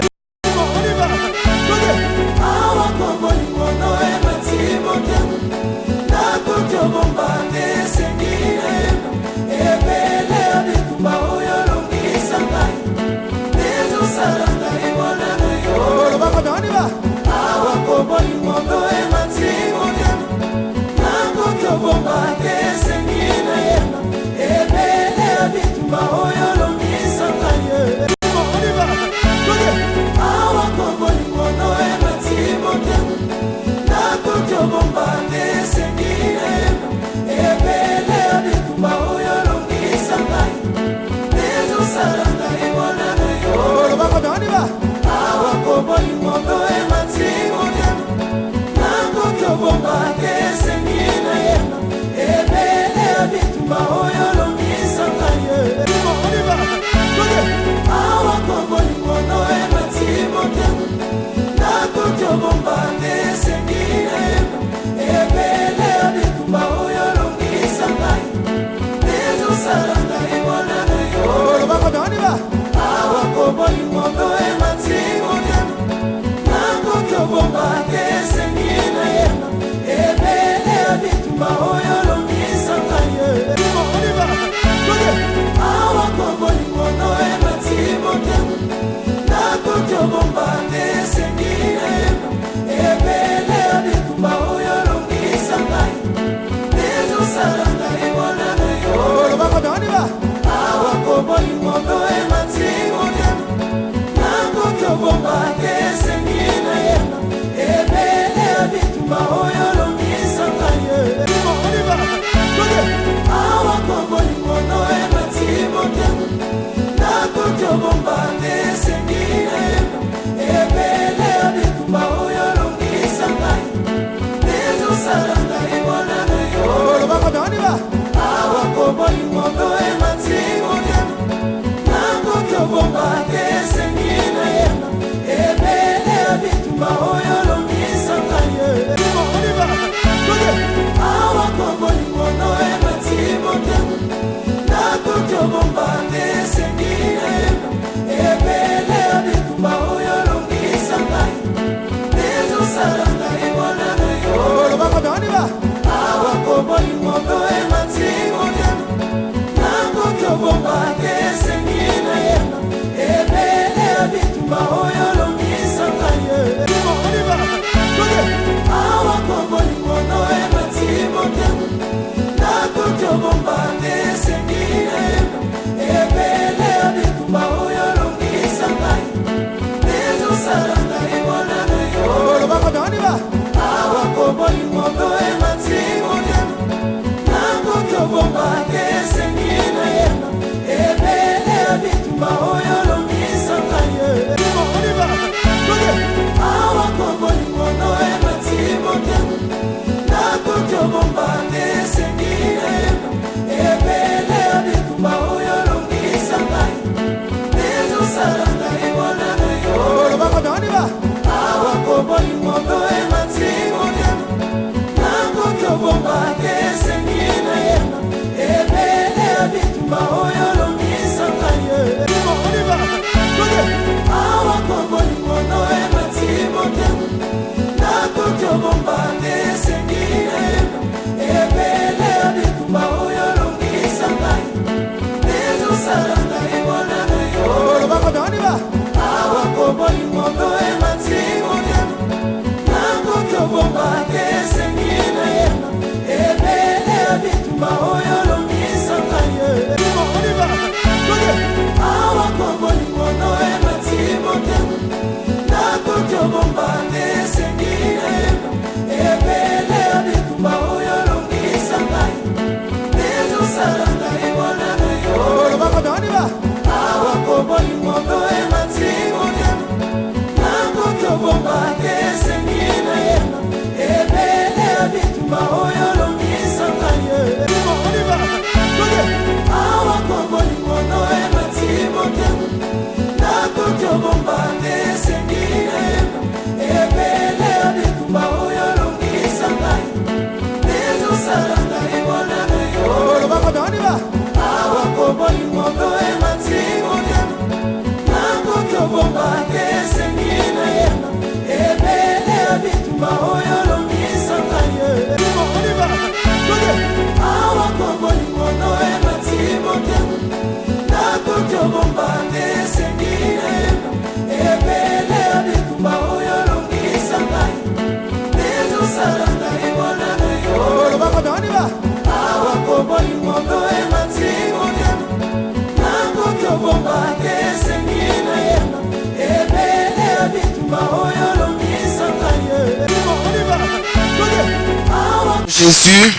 Jésus,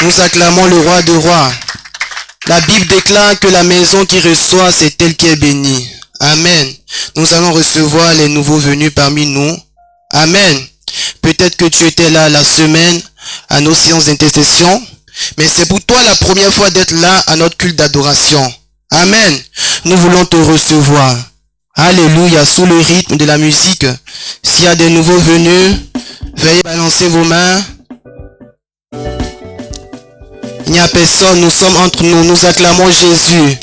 nous acclamons le roi des rois. La Bible déclare que la maison qui reçoit, c'est elle qui est bénie. Amen. Nous allons recevoir les nouveaux venus parmi nous. Amen. Peut-être que tu étais là la semaine à nos séances d'intercession, mais c'est pour toi la première fois d'être là à notre culte d'adoration. Amen. Nous voulons te recevoir. Alléluia. Sous le rythme de la musique, s'il y a des nouveaux venus, veuillez balancer vos mains. Il n'y a personne, nous sommes entre nous, nous acclamons Jésus.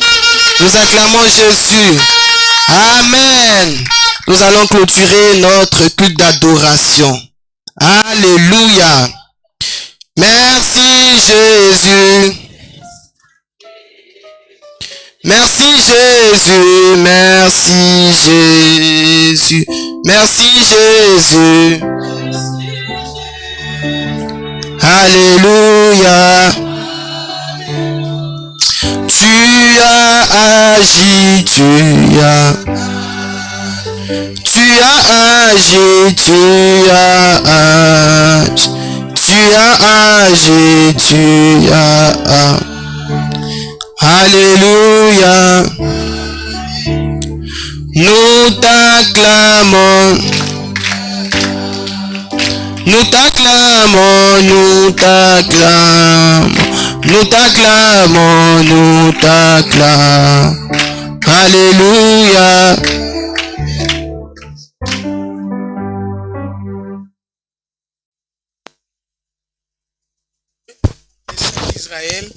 Nous acclamons Jésus. Amen. Nous allons clôturer notre culte d'adoration. Alléluia. Merci Jésus. Merci Jésus. Merci Jésus. Merci Jésus. Alléluia. Tu as agi, tu as agi, tu as agi. Alléluia. Nous t'acclamons. Nous t'acclamons, nous t'acclamons, nous t'acclamons, nous t'acclamons. Alléluia. Israël,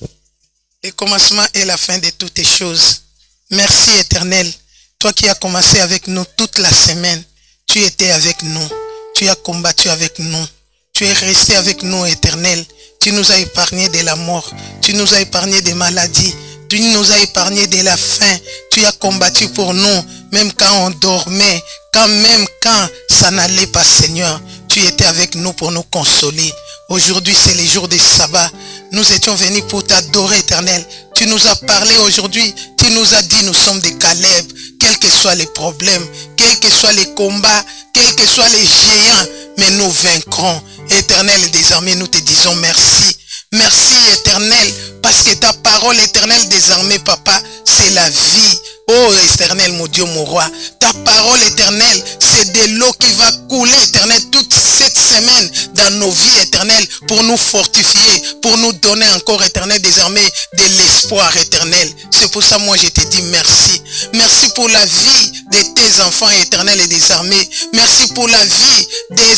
le commencement et la fin de toutes les choses. Merci Éternel, toi qui as commencé avec nous toute la semaine, tu étais avec nous. Tu as combattu avec nous. Tu es resté avec nous, Éternel. Tu nous as épargné de la mort. Tu nous as épargné des maladies. Tu nous as épargné de la faim. Tu as combattu pour nous, même quand on dormait, même quand ça n'allait pas, Seigneur. Tu étais avec nous pour nous consoler. Aujourd'hui, c'est les jours des sabbats. Nous étions venus pour t'adorer, Éternel. Tu nous as parlé aujourd'hui. Tu nous as dit, nous sommes des Caleb. Quels que soient les problèmes, quels que soient les combats, quels que soient les géants, mais nous vaincrons. Éternel, et désormais nous te disons merci. Merci, Éternel, parce que ta parole, Éternel, désormais, Papa, c'est la vie. Oh, Éternel, mon Dieu, mon roi, ta parole, Éternel, c'est de l'eau qui va couler, Éternel, toute cette semaine dans nos vies, Éternel, pour nous fortifier, pour nous donner encore, Éternel, désormais, de l'espoir, Éternel. C'est pour ça, moi, je te dis merci. Merci pour la vie de tes enfants, Éternel, et des armées. Merci pour la vie des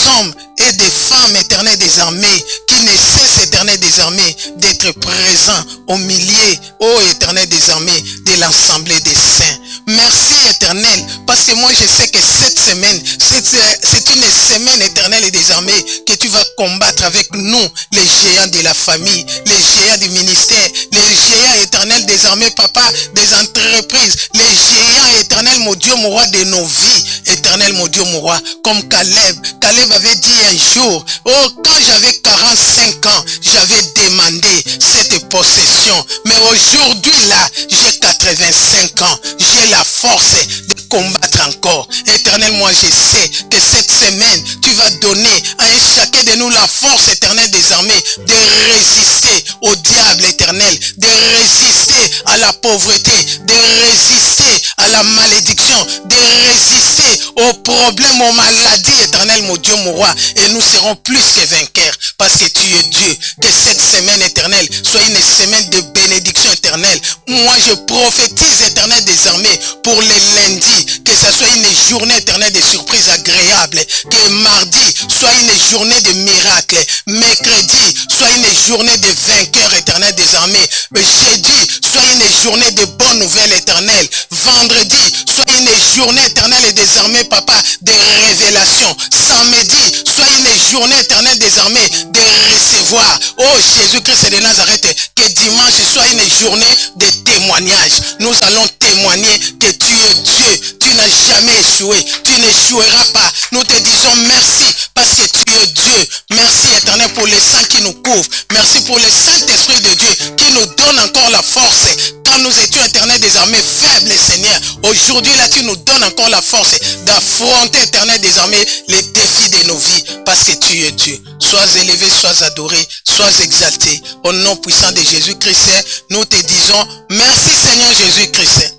hommes et des femmes, Éternel, des armées, qui ne cessent, Éternel, des armées, d'être présents au milieu, ô Éternel, des armées, de l'assemblée des saints. Merci, Éternel, parce que moi, je sais que cette semaine, c'est une semaine, Éternel, et des armées, que tu vas combattre avec nous, les géants de la famille, les géants du ministère, les géants, Éternel, des armées, Papa, des entreprises, les géants, Éternel, mon Dieu, mon roi, de nos vies, Éternel, mon Dieu, mon roi, comme Caleb. Caleb avait dit un jour, oh, quand j'avais 45 ans, j'avais demandé cette possession. Mais aujourd'hui, là, j'ai 85 ans. J'ai la force de combattre encore. Éternel, moi, je sais que cette semaine, tu vas donner à chacun de nous la force, Éternel, des armées, de résister au diable, Éternel, de résister à la pauvreté, de résister à la malédiction, de résister aux problèmes, aux maladies, Éternel, mon Dieu, mon roi. Et nous serons plus que vainqueurs parce que tu es Dieu. Que cette semaine, Éternel, soit une semaine de bénédiction éternelle. Moi, je prophétise, Éternel, des armées pour les lundis. Que ça soit une journée, Éternelle, de surprises agréables. Que mardi soit une journée de miracles. Mercredi soit une journée de vainqueurs, Éternel, des armées. Jeudi soit une journée de bonnes nouvelles, Éternel. Vendredi soit une journée, Éternelle, et des armées, Papa, de révélation. Samedi soit une journée, Éternelle, des armées, de recevoir. Oh Jésus-Christ de Nazareth, que dimanche soit une journée de témoignage. Nous allons témoigner que tu es Dieu. Tu n'as jamais échoué. Tu n'échoueras pas. Nous te disons merci parce que tu es Dieu. Merci, Éternel, pour le sang qui nous couvre. Merci pour le Saint-Esprit de Dieu qui nous donne encore la force. Quand nous nous étions éternel désormais faibles, Seigneur. Aujourd'hui, là, tu nous donnes encore la force d'affronter éternel désormais les défis de nos vies, parce que tu es Dieu. Sois élevé, sois adoré, sois exalté. Au nom puissant de Jésus-Christ, nous te disons merci Seigneur Jésus-Christ.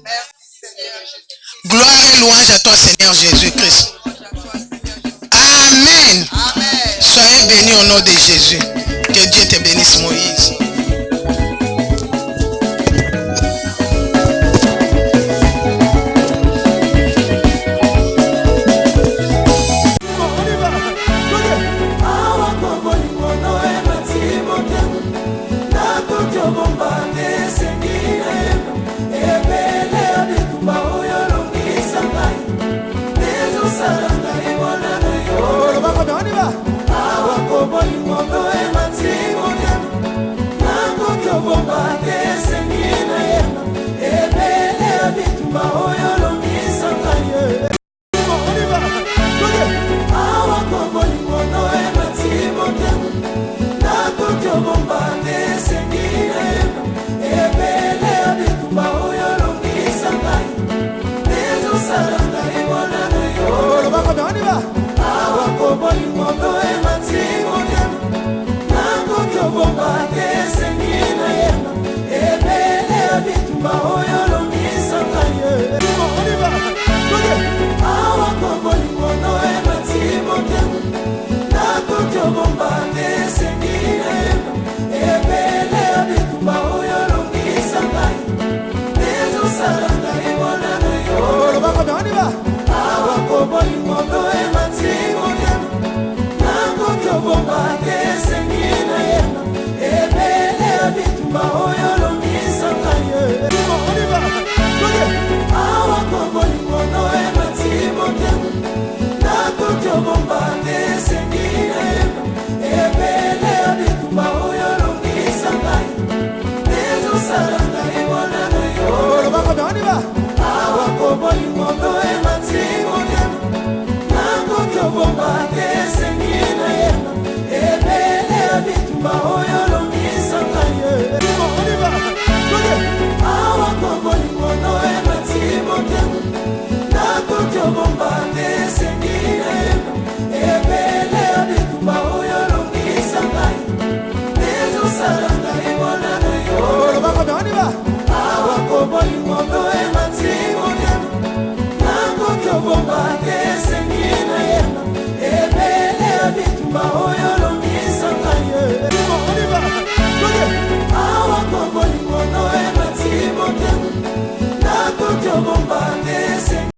Gloire et louange à toi Seigneur Jésus-Christ. Amen. Soyez bénis au nom de Jésus. Que Dieu te bénisse, Moïse. Sarah.